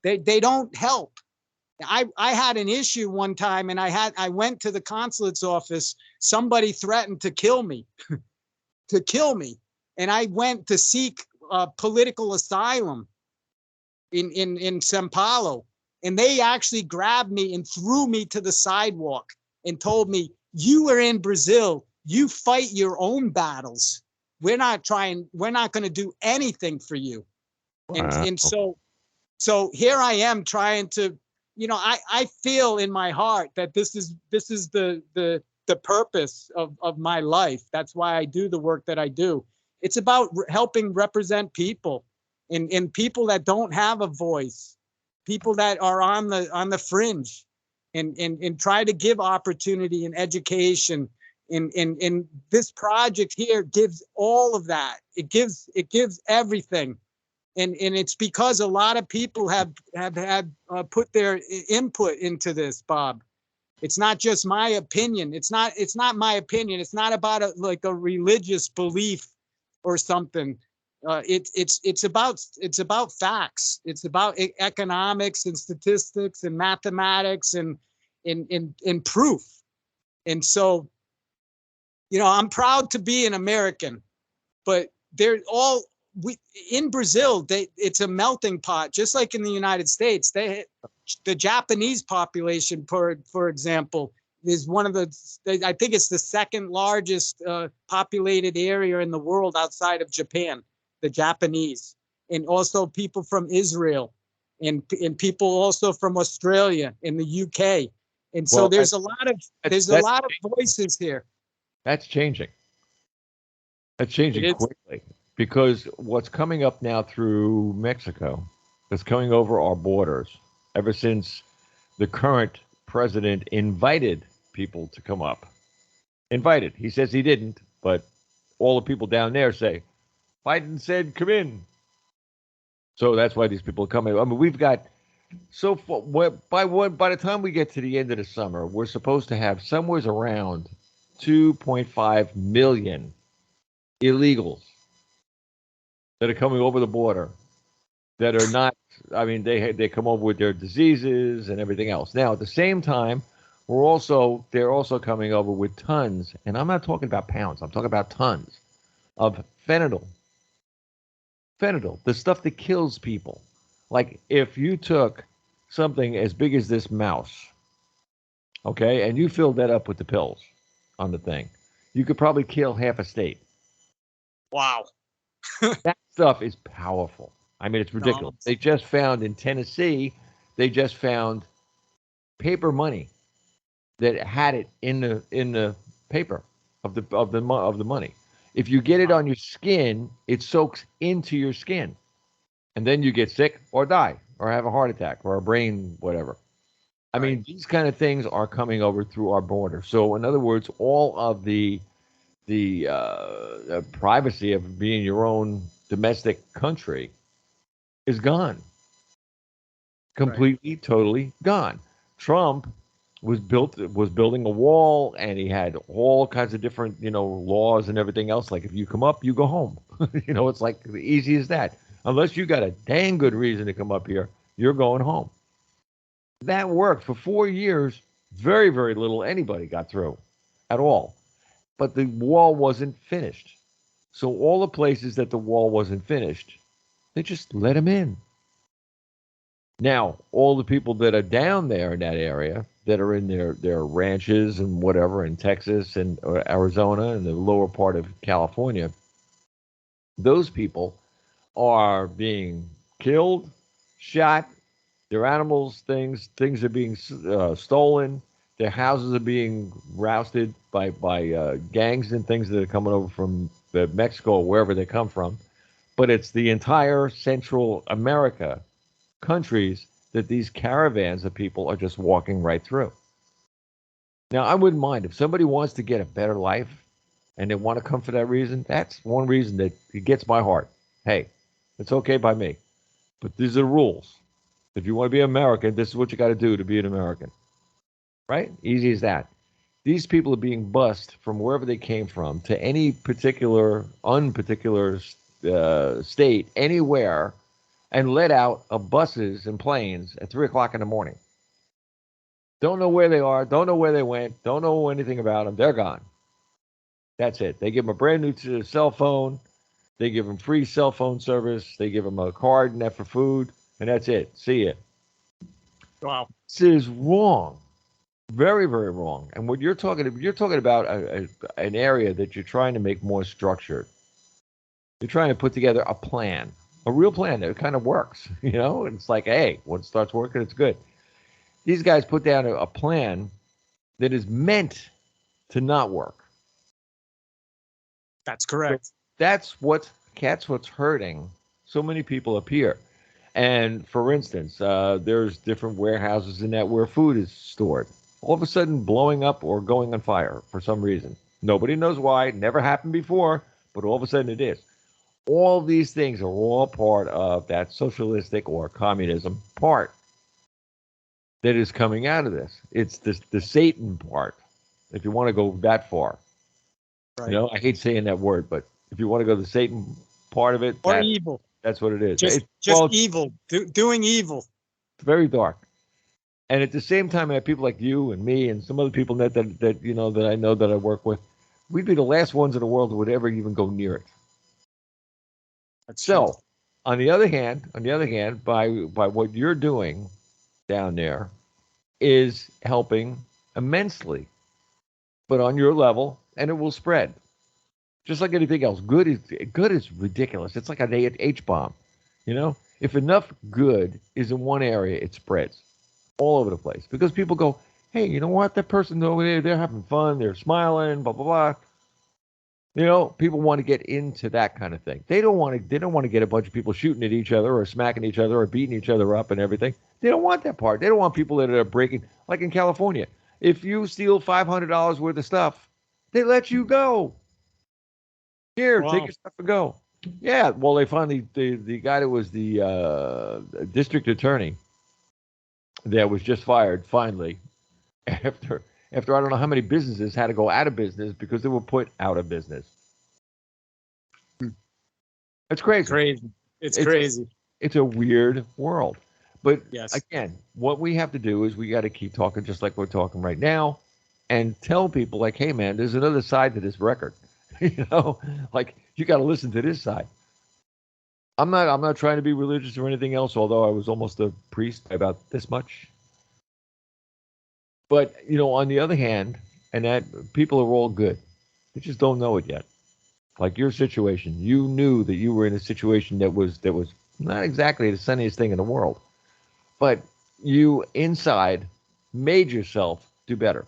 They don't help. I had an issue one time, and I went to the consulate's office. Somebody threatened to kill me, and I went to seek political asylum in São Paulo, and they actually grabbed me and threw me to the sidewalk and told me, "You are in Brazil. You fight your own battles. We're not going to do anything for you." Wow. And so here I am trying to. You know, I feel in my heart that this is the purpose of my life. That's why I do the work that I do. It's about helping represent people and people that don't have a voice, people that are on the fringe, and try to give opportunity and education. And this project here gives all of that. It gives everything. And it's because a lot of people have put their input into this, Bob. It's not just my opinion. It's not my opinion. It's not about a religious belief or something. It's about facts. It's about economics and statistics and mathematics and proof. And so, you know, I'm proud to be an American, but they're all. In Brazil, it's a melting pot, just like in the United States. The Japanese population, for example, is one of I think it's the second largest populated area in the world outside of Japan, the Japanese, and also people from Israel and people also from Australia and the UK. And so there's a lot of voices here. That's changing. That's changing quickly. Because what's coming up now through Mexico, that's coming over our borders, ever since the current president invited people to come up. Invited. He says he didn't, but all the people down there say, Biden said, come in. So that's why these people are coming. I mean, we've got so far, by the time we get to the end of the summer, we're supposed to have somewhere around 2.5 million illegals that are coming over the border that are not. I mean, they come over with their diseases and everything else. Now, at the same time, they're also coming over with tons, and I'm not talking about pounds. I'm talking about tons of fentanyl. Fentanyl, the stuff that kills people. Like if you took something as big as this mouse, okay, and you filled that up with the pills on the thing, you could probably kill half a state. Wow. That stuff is powerful. I mean, it's ridiculous. No. They just found in Tennessee, they just found paper money that had it in the paper of the money. If you get it on your skin, it soaks into your skin, and then you get sick or die or have a heart attack or a brain whatever. I Right. mean, these kind of things are coming over through our border. So, in other words, all of the privacy of being your own domestic country is gone, completely, totally gone. Trump was building a wall, and he had all kinds of different laws and everything else. Like if you come up, you go home. It's like the easy as that. Unless you got a dang good reason to come up here, you're going home. That worked for 4 years. Very, very little anybody got through at all. But the wall wasn't finished. So all the places that the wall wasn't finished, they just let him in. Now, all the people that are down there in that area, that are in their ranches and whatever in Texas and Arizona and the lower part of California, those people are being killed, shot, their animals, things are being stolen, their houses are being rousted by gangs and things that are coming over from Mexico or wherever they come from. But it's the entire Central America countries that these caravans of people are just walking right through. Now, I wouldn't mind if somebody wants to get a better life and they want to come for that reason. That's one reason that it gets my heart. Hey, it's okay by me. But these are the rules. If you want to be American, this is what you got to do to be an American. Right? Easy as that. These people are being bussed from wherever they came from to any particular, unparticular state, anywhere, and let out of buses and planes at 3 o'clock in the morning. Don't know where they are, don't know where they went, don't know anything about them. They're gone. That's it. They give them a brand new cell phone. They give them free cell phone service. They give them a card and that for food, and that's it. See ya. Wow. This is wrong. Very, very wrong. And what you're talking about an area that you're trying to make more structured. You're trying to put together a plan, a real plan that kind of works. It's like, hey, when it starts working, it's good. These guys put down a plan that is meant to not work. That's correct. So that's what's hurting so many people up here. And for instance, there's different warehouses in that where food is stored. All of a sudden blowing up or going on fire for some reason. Nobody knows why. Never happened before, but all of a sudden it is. All these things are all part of that socialistic or communism part that is coming out of this. It's the Satan part, if you want to go that far. Right. I hate saying that word, but if you want to go the Satan part of it, Or evil. that's what it is. Just evil, doing evil. It's very dark. And at the same time, I have people like you and me and some other people that I know that I work with. We'd be the last ones in the world who would ever even go near it. That's so, true. on the other hand, by what you're doing down there is helping immensely, but on your level, and it will spread. Just like anything else, good is ridiculous. It's like an H bomb. If enough good is in one area, it spreads all over the place because people go, hey, you know what? That person over there, they're having fun, they're smiling, blah blah blah. People want to get into that kind of thing. They don't want to get a bunch of people shooting at each other or smacking each other or beating each other up and everything. They don't want that part. They don't want people that are breaking, like in California. If you steal $500 worth of stuff, they let you go. Here, Wow. take your stuff and go. Yeah, well, they finally, the guy that was the district attorney that was just fired finally after I don't know how many businesses had to go out of business because they were put out of business. It's crazy. Crazy. It's crazy. It's a weird world. But Yes. again, what we have to do is we got to keep talking just like we're talking right now and tell people like, hey man, there's another side to this record. Like you got to listen to this side. I'm not trying to be religious or anything else, although I was almost a priest by about this much. But, on the other hand, and that people are all good. They just don't know it yet. Like your situation, you knew that you were in a situation that was not exactly the sunniest thing in the world, but you inside made yourself do better.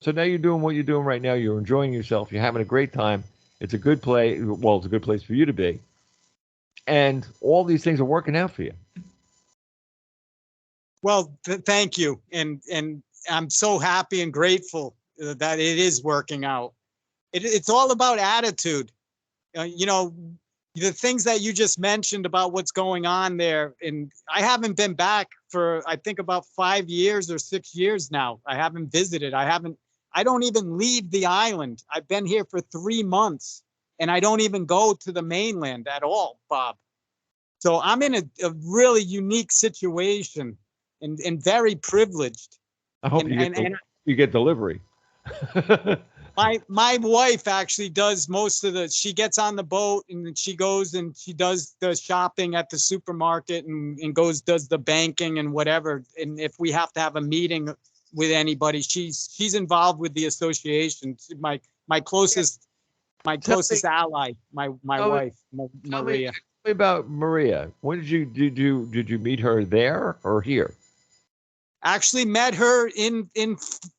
So now you're doing what you're doing right now. You're enjoying yourself. You're having a great time. It's a good play. Well, it's a good place for you to be. And all these things are working out for you. Well, thank you, and I'm so happy and grateful that it is working out. It's all about attitude. The things that you just mentioned about what's going on there, and I haven't been back for I think about 5 years or 6 years now. I haven't visited. I don't even leave the island. I've been here for 3 months, and I don't even go to the mainland at all, Bob. So I'm in a really unique situation and very privileged. I hope And you get and, and you get delivery. my wife actually does most of she gets on the boat and she goes and she does the shopping at the supermarket and does the banking and whatever. And if we have to have a meeting with anybody, she's involved with the association. My closest ally, my wife, Maria. Tell me about Maria. When did you meet her there or here? Actually met her in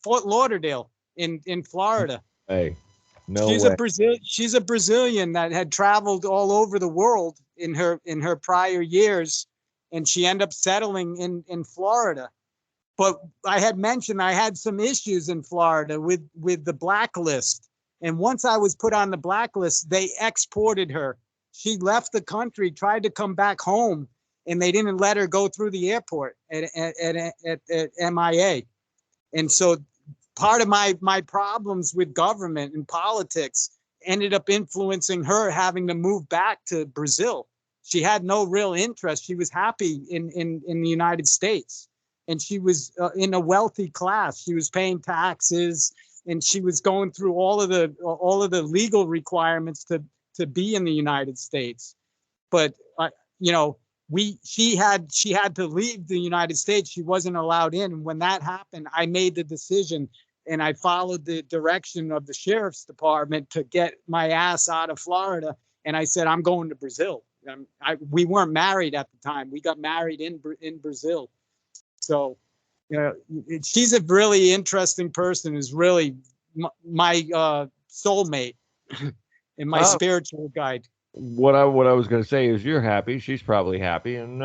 Fort Lauderdale in Florida. Hey, no She's way. She's a Brazilian that had traveled all over the world in her prior years, and she ended up settling in Florida. But I had mentioned I had some issues in Florida with the blacklist, and once I was put on the blacklist, they exported her. She left the country, tried to come back home, and they didn't let her go through the airport at MIA. And so part of my problems with government and politics ended up influencing her having to move back to Brazil. She had no real interest. She was happy in the United States, and she was in a wealthy class. She was paying taxes, and she was going through all of the legal requirements to be in the United States. But she had to leave the United States. She wasn't allowed in. And when that happened, I made the decision and I followed the direction of the sheriff's department to get my ass out of Florida. And I said, I'm going to Brazil. We weren't married at the time. We got married in Brazil. So, she's a really interesting person. Is really my soulmate and my spiritual guide. What I was going to say is you're happy. She's probably happy, and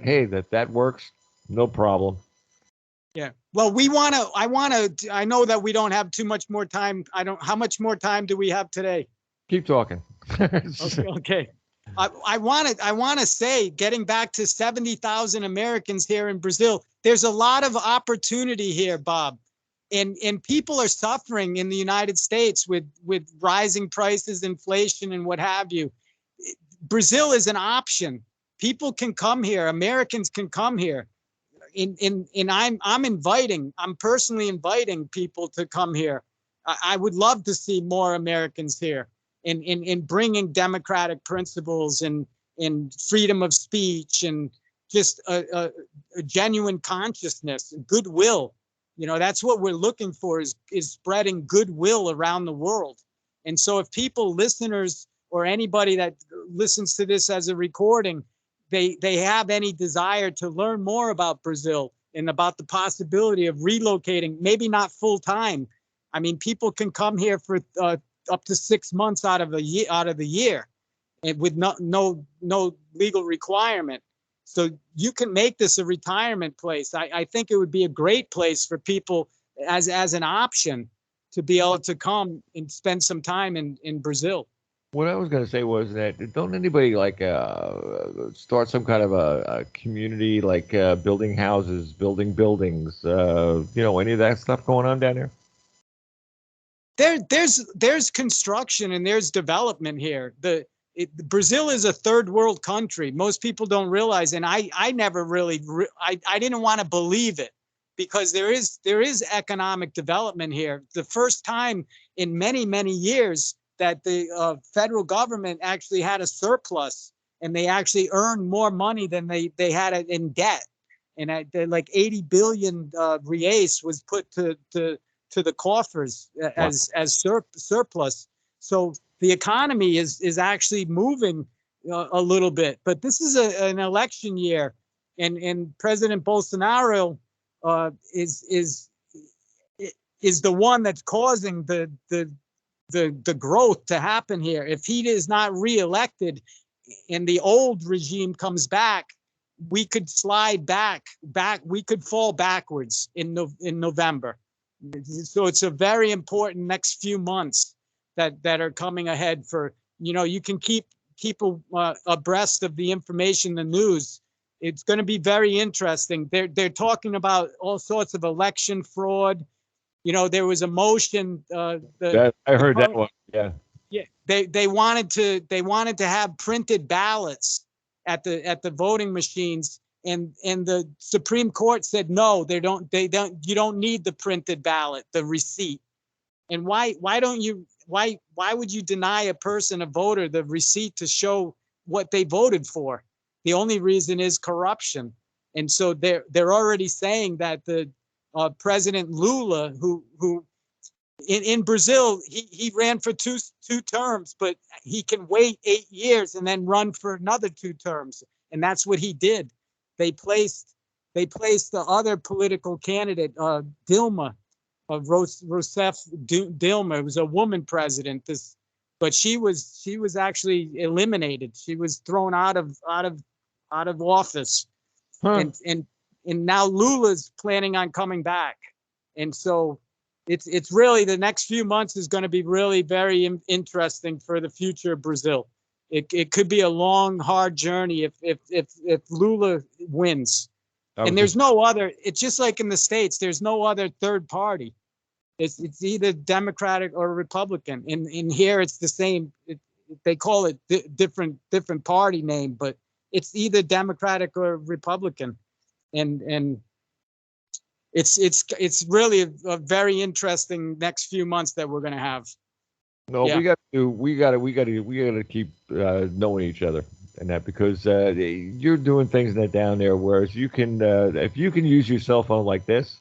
hey, that works. No problem. Yeah. Well, I know that we don't have too much more time. How much more time do we have today? Keep talking. Okay. I want to say, getting back to 70,000 Americans here in Brazil, there's a lot of opportunity here, Bob. And people are suffering in the United States with rising prices, inflation, and what have you. Brazil is an option. People can come here. Americans can come here. I'm personally inviting people to come here. I would love to see more Americans here in bringing democratic principles and freedom of speech and just a genuine consciousness and goodwill. That's what we're looking for is spreading goodwill around the world. And so if listeners or anybody that listens to this as a recording, they have any desire to learn more about Brazil and about the possibility of relocating, maybe not full time. I mean, people can come here for up to 6 months out of the year, and with no legal requirement. So you can make this a retirement place. I think it would be a great place for people as an option to be able to come and spend some time in Brazil. What I was going to say was that don't anybody start some kind of a community building houses, building buildings, any of that stuff going on down there? There's construction and there's development here. Brazil is a third world country. Most people don't realize, and I never really, I didn't want to believe it, because there is economic development here. The first time in many years that the federal government actually had a surplus, and they actually earned more money than they had it in debt. And like 80 billion reais was put to the coffers as surplus. So the economy is actually moving a little bit. But this is an election year, and President Bolsonaro is the one that's causing the growth to happen here. If he is not reelected and the old regime comes back, we could slide back. We could fall backwards in November. So it's a very important next few months that are coming ahead. For, you can keep abreast of the information, the news. It's going to be very interesting. They're talking about all sorts of election fraud. There was a motion. I heard that one. Yeah. Yeah. They wanted to have printed ballots at the voting machines, and the Supreme Court said no. They don't. You don't need the printed ballot, the receipt. And why would you deny a person, a voter, the receipt to show what they voted for? The only reason is corruption. And so they're already saying that the President Lula, who in Brazil, he ran for two terms, but he can wait 8 years and then run for another 2 terms. And that's what he did. They placed the other political candidate, Dilma, Rousseff Dilma. It was a woman president. But she was actually eliminated. She was thrown out of office. Huh. And now Lula's planning on coming back. And so it's really, the next few months is going to be really very interesting for the future of Brazil. It could be a long, hard journey if Lula wins. And there's no other. It's just like in the States. There's no other third party. It's either Democratic or Republican. In here, it's the same. They call it different party name, but it's either Democratic or Republican. And it's really a very interesting next few months that we're going to have. No, yeah. we got to keep knowing each other, and that, because you're doing things that down there, whereas you can, if you can use your cell phone like this,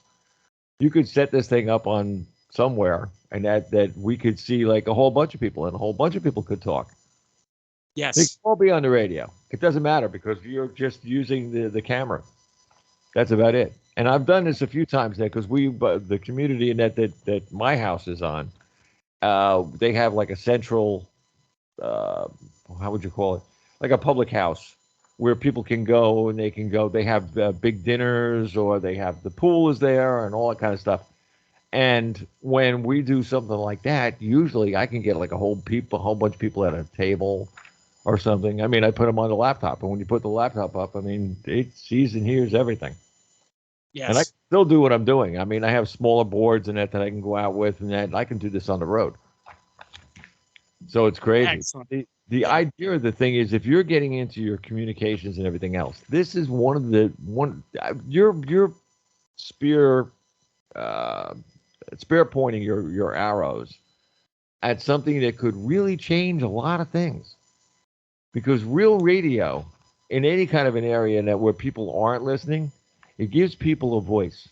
you could set this thing up on somewhere, and that we could see like a whole bunch of people, and a whole bunch of people could talk. Yes, they can all be on the radio. It doesn't matter, because you're just using the camera. That's about it. And I've done this a few times now, because the community that my house is on, they have like a central, how would you call it? Like a public house where people can go, and they have big dinners, or they have the pool is there and all that kind of stuff. And when we do something like that, usually I can get like a whole bunch of people at a table or something. I mean, I put them on the laptop, and when you put the laptop up, I mean, it sees and hears everything. Yes. And I still do what I'm doing. I mean, I have smaller boards and that I can go out with, and that I can do this on the road. So it's crazy. Excellent. The idea of the thing is, if you're getting into your communications and everything else, this is your spear pointing your arrows at something that could really change a lot of things. Because real radio in any kind of an area where people aren't listening, it gives people a voice.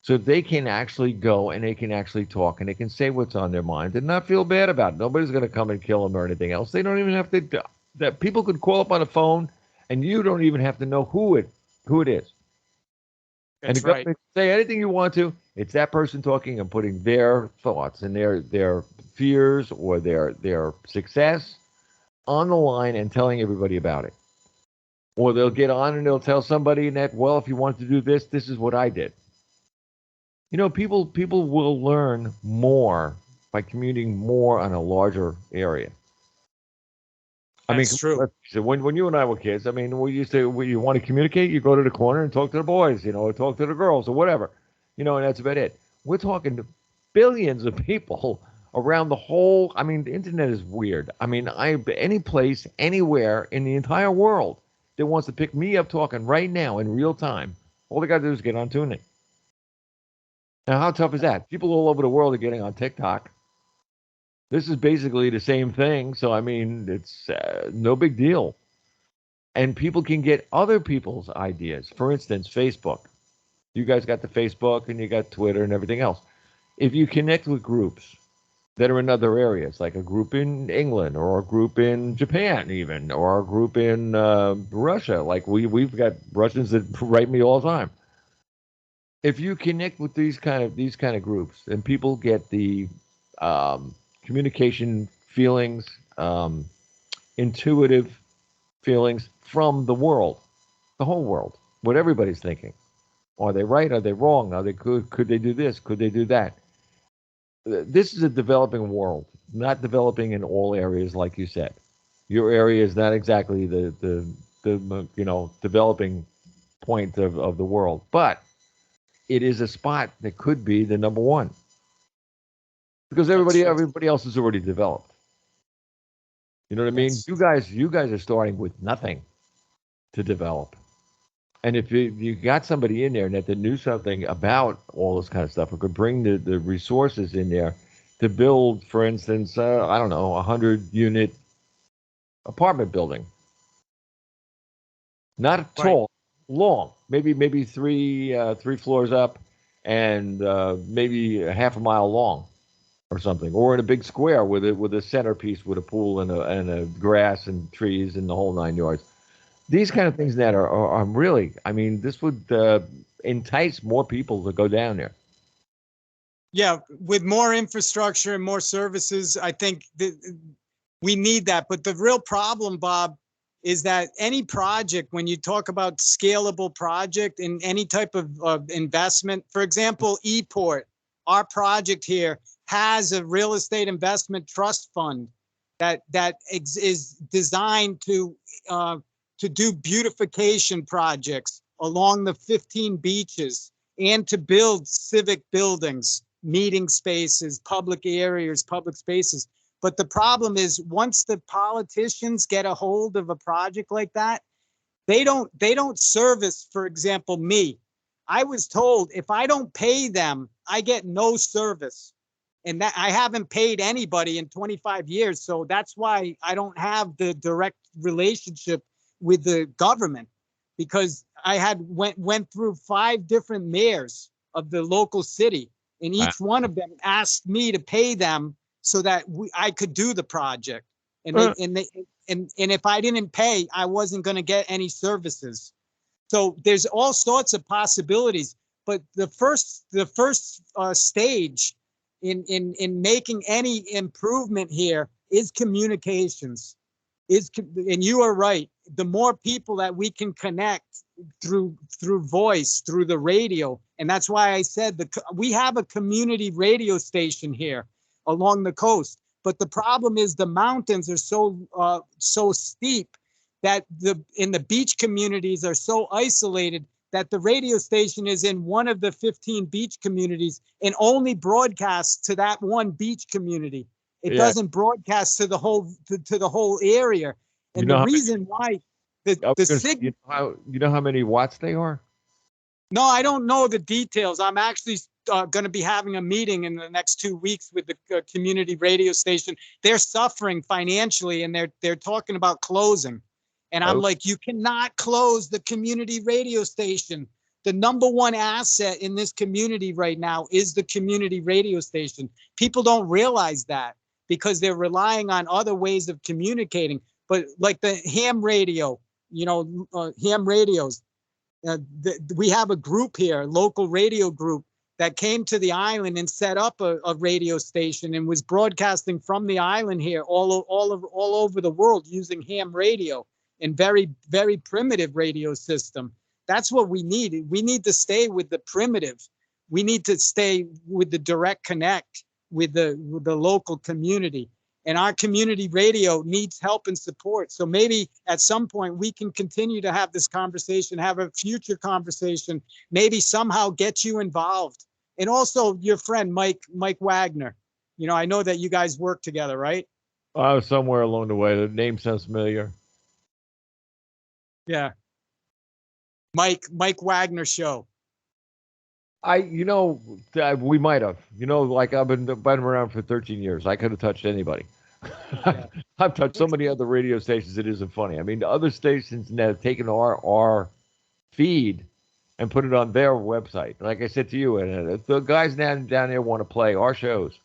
So they can actually go and they can actually talk, and they can say what's on their mind and not feel bad about it. Nobody's going to come and kill them or anything else. They don't even have to. That people could call up on a phone, and you don't even have to know who it is. And the government can say anything you want to. It's that person talking and putting their thoughts and their fears or their success on the line and telling everybody about it. Or they'll get on and they'll tell somebody that, well, if you want to do this, this is what I did. You know, people will learn more by commuting more on a larger area. That's true. So when you and I were kids, I mean, we used to, when you want to communicate, you go to the corner and talk to the boys, or talk to the girls or whatever, and that's about it. We're talking to billions of people around the whole. I mean, the internet is weird. I mean, any place, anywhere in the entire world that wants to pick me up talking right now in real time, all they got to do is get on tuning. Now, how tough is that? People all over the world are getting on TikTok. This is basically the same thing. So, I mean, it's no big deal. And people can get other people's ideas. For instance, Facebook. You guys got the Facebook and you got Twitter and everything else. If you connect with groups that are in other areas, like a group in England or a group in Japan, even, or a group in Russia, like we've got Russians that write me all the time. If you connect with these kind of groups, and people get the communication feelings, intuitive feelings from the world, the whole world, what everybody's thinking. Are they right? Are they wrong? Are they good? Could they do this? Could they do that? This is a developing world, not developing in all areas, like you said. Your area is not exactly the developing point of the world, but it is a spot that could be the number one because everybody else is already developed. You know what I mean? You guys are starting with nothing to develop. And if you got somebody in there that knew something about all this kind of stuff, or could bring the resources in there to build, for instance, I don't know, 100-unit apartment building, not tall, long, maybe three floors up, and maybe a half a mile long, or something, or in a big square with a centerpiece with a pool and a grass and trees and the whole 9 yards. These kind of things that are really, I mean, this would entice more people to go down there. Yeah, with more infrastructure and more services, I think we need that. But the real problem, Bob, is that any project, when you talk about scalable project in any type of investment, for example, ePort, our project here has a real estate investment trust fund that is designed to do beautification projects along the 15 beaches and to build civic buildings, meeting spaces, public areas, public spaces. But the problem is once the politicians get a hold of a project like that, they don't service, for example, me. I was told if I don't pay them, I get no service. And that I haven't paid anybody in 25 years. So that's why I don't have the direct relationship with the government, because I had went through 5 different mayors of the local city, and each one of them asked me to pay them so that I could do the project. And if I didn't pay, I wasn't going to get any services. So there's all sorts of possibilities. But the first stage in making any improvement here is communications. And you are right. The more people that we can connect through voice, through the radio, and that's why I said we have a community radio station here along the coast. But the problem is the mountains are so steep that in the beach communities are so isolated that the radio station is in one of the 15 beach communities and only broadcasts to that one beach community. It doesn't broadcast to the whole area. And the reason why you know how many watts they are? No, I don't know the details. I'm actually going to be having a meeting in the next 2 weeks with the community radio station. They're suffering financially, and they're talking about closing. And I'm like, you cannot close the community radio station. The number one asset in this community right now is the community radio station. People don't realize that because they're relying on other ways of communicating. But like the ham radio, ham radios. We have a group here, local radio group, that came to the island and set up a radio station and was broadcasting from the island here all over the world using ham radio and very, very primitive radio system. That's what we need. We need to stay with the primitive. We need to stay with the direct connect with the local community. And our community radio needs help and support. So maybe at some point we can continue to have this conversation, have a future conversation, maybe somehow get you involved. And also your friend, Mike Wagner, I know that you guys work together, right? Somewhere along the way, the name sounds familiar. Yeah. Mike Wagner show. We might have. Like I've been around for 13 years. I could have touched anybody. Yeah. I've touched so many other radio stations. It isn't funny. I mean, the other stations that have taken our feed and put it on their website. Like I said to you, and if the guys down there want to play our shows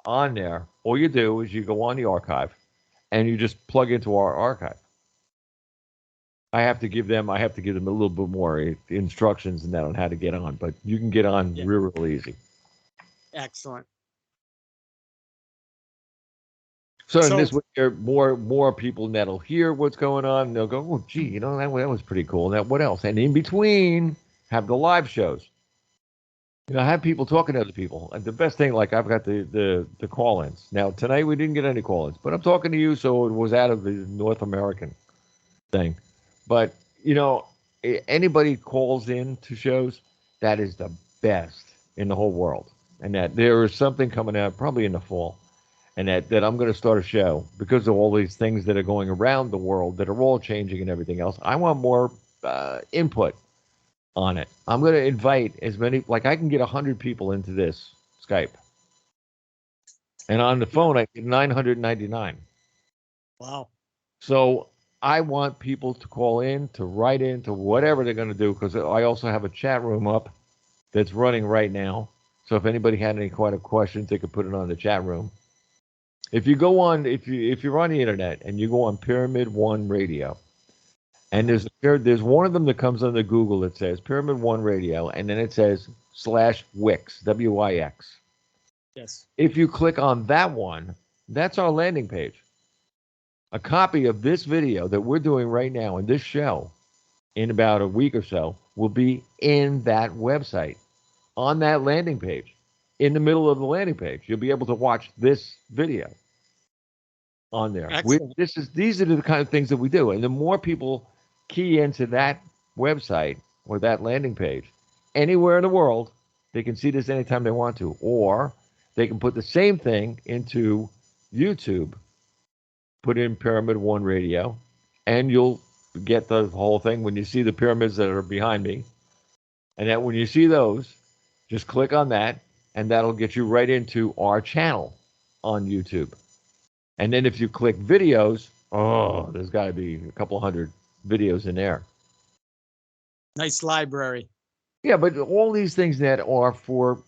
on there, all you do is you go on the archive and you just plug into our archive. I have to give them a little bit more instructions and that on how to get on, but you can get on real easy. Excellent. So in this way, there are more people that'll hear what's going on. And they'll go, oh, gee, that was pretty cool. Now, what else? And in between, have the live shows. Have people talking to other people. And the best thing, like I've got the call-ins. Now, tonight we didn't get any call-ins, but I'm talking to you, so it was out of the North American thing. But, anybody calls in to shows, that is the best in the whole world. And that there is something coming out probably in the fall. And that I'm going to start a show because of all these things that are going around the world that are all changing and everything else. I want more input on it. I'm going to invite as many, like I can get 100 people into this Skype. And on the phone, I get 999. Wow. So I want people to call in, to write in, to whatever they're going to do, because I also have a chat room up that's running right now. So if anybody had any kind of questions, they could put it on the chat room. If you go on, if you're on the internet and you go on Pyramid One Radio, and there's one of them that comes under Google that says Pyramid One Radio, and then it says /Wix, WIX. Yes. If you click on that one, that's our landing page. A copy of this video that we're doing right now in this show, in about a week or so, will be in that website, on that landing page. In the middle of the landing page, you'll be able to watch this video on there. These are the kind of things that we do. And the more people key into that website or that landing page, anywhere in the world, they can see this anytime they want to. Or they can put the same thing into YouTube, put in Pyramid One Radio, and you'll get the whole thing when you see the pyramids that are behind me. And that when you see those, just click on that, and that'll get you right into our channel on YouTube. And then if you click videos, there's got to be a couple hundred videos in there. Nice library. Yeah, but all these things that are for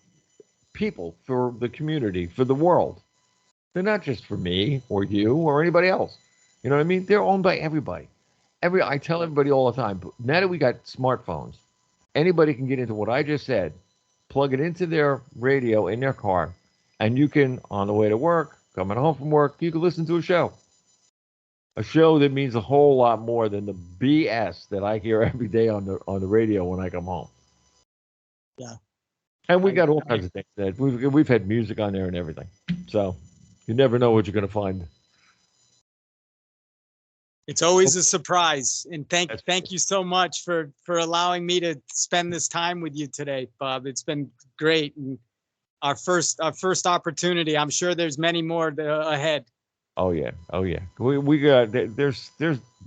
people, for the community, for the world. They're not just for me or you or anybody else. You know what I mean? They're owned by everybody. I tell everybody all the time, now that we got smartphones, anybody can get into what I just said, plug it into their radio in their car, and you can, on the way to work, coming home from work, you can listen to a show. A show that means a whole lot more than the BS that I hear every day on the radio when I come home. Yeah. And we got all kinds of things that we've had music on there and everything. So you never know what you're going to find. It's always a surprise. And thank you so much for allowing me to spend this time with you today, Bob. It's been great. And our first opportunity. I'm sure there's many more ahead. Oh yeah. We got there's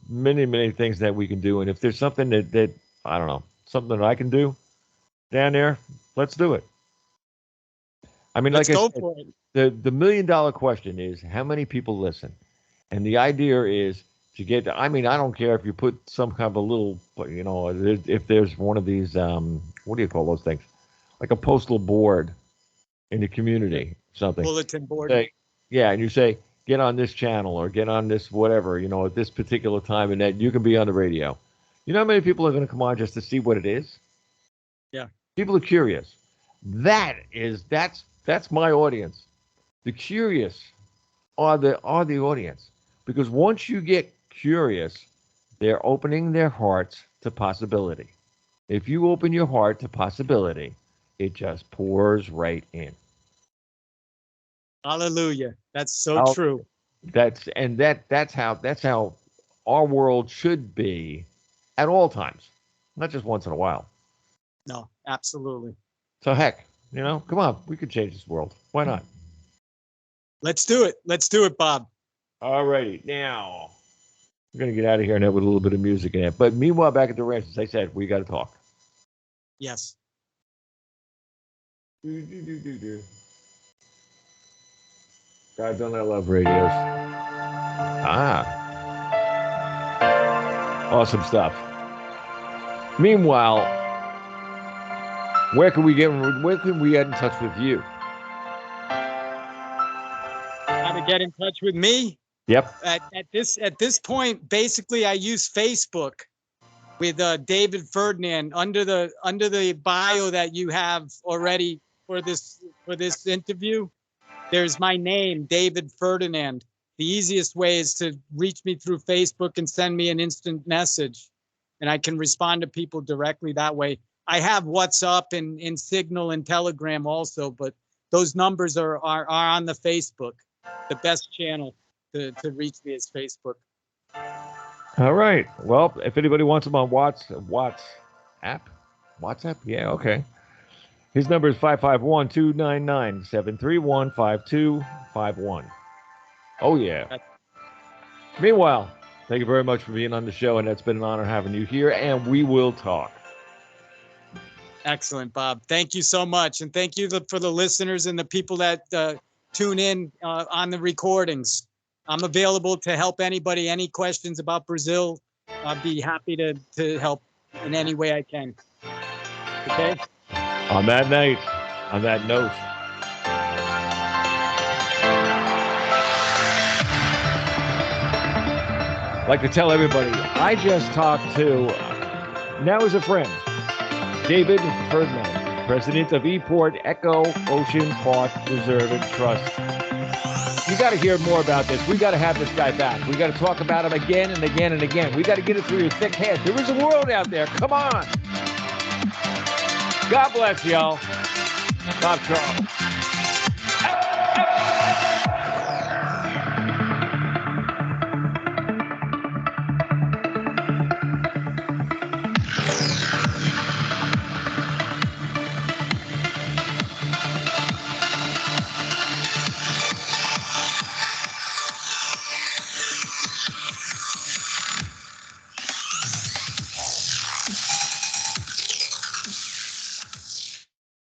many things that we can do, and if there's something that I don't know, something that I can do down there, let's do it. I mean, Let's like I go said, for it. the $1 million question is how many people listen, and the idea is to get. I mean, I don't care if you put some kind of a little, if there's one of these, what do you call those things, like a postal board in the community, something. Bulletin board. And you say, get on this channel or get on this whatever, at this particular time, and that you can be on the radio. You know how many people are going to come on just to see what it is? Yeah. People are curious. That's my audience. The curious are the audience. Because once you get curious, they're opening their hearts to possibility. If you open your heart to possibility, it just pours right in. Hallelujah. That's so true. That's how our world should be at all times, not just once in a while. No, absolutely. So heck, come on, we could change this world. Why not? Let's do it. Let's do it, Bob. All righty. Now, we're going to get out of here and have a little bit of music in it. But meanwhile, back at the ranch, as I said, we got to talk. Yes. God, don't I love radios? Awesome stuff. Meanwhile, where can we get in touch with you? How to get in touch with me? Yep. At this point, basically, I use Facebook with David Ferdinand under the bio that you have already for this interview. There's my name, David Ferdinand. The easiest way is to reach me through Facebook and send me an instant message, and I can respond to people directly that way. I have WhatsApp and Signal and Telegram also, but those numbers are on the Facebook. The best channel to reach me is Facebook. All right. Well, if anybody wants him on WhatsApp? Yeah, okay. His number is 551-299-731-5251. Oh, yeah. Meanwhile, thank you very much for being on the show, and it's been an honor having you here, and we will talk. Excellent, Bob. Thank you so much, and thank you for the listeners and the people that tune in on the recordings. I'm available to help anybody. Any questions about Brazil, I'd be happy to help in any way I can. Okay? On that note, I'd like to tell everybody, I just talked to, now as a friend, David Ferdinand, president of Eport Echo Ocean Park Reserve and Trust. You got to hear more about this. We got to have this guy back. We got to talk about him again and again and again. We got to get it through your thick head. There is a world out there. Come on. God bless y'all. Bob Charles.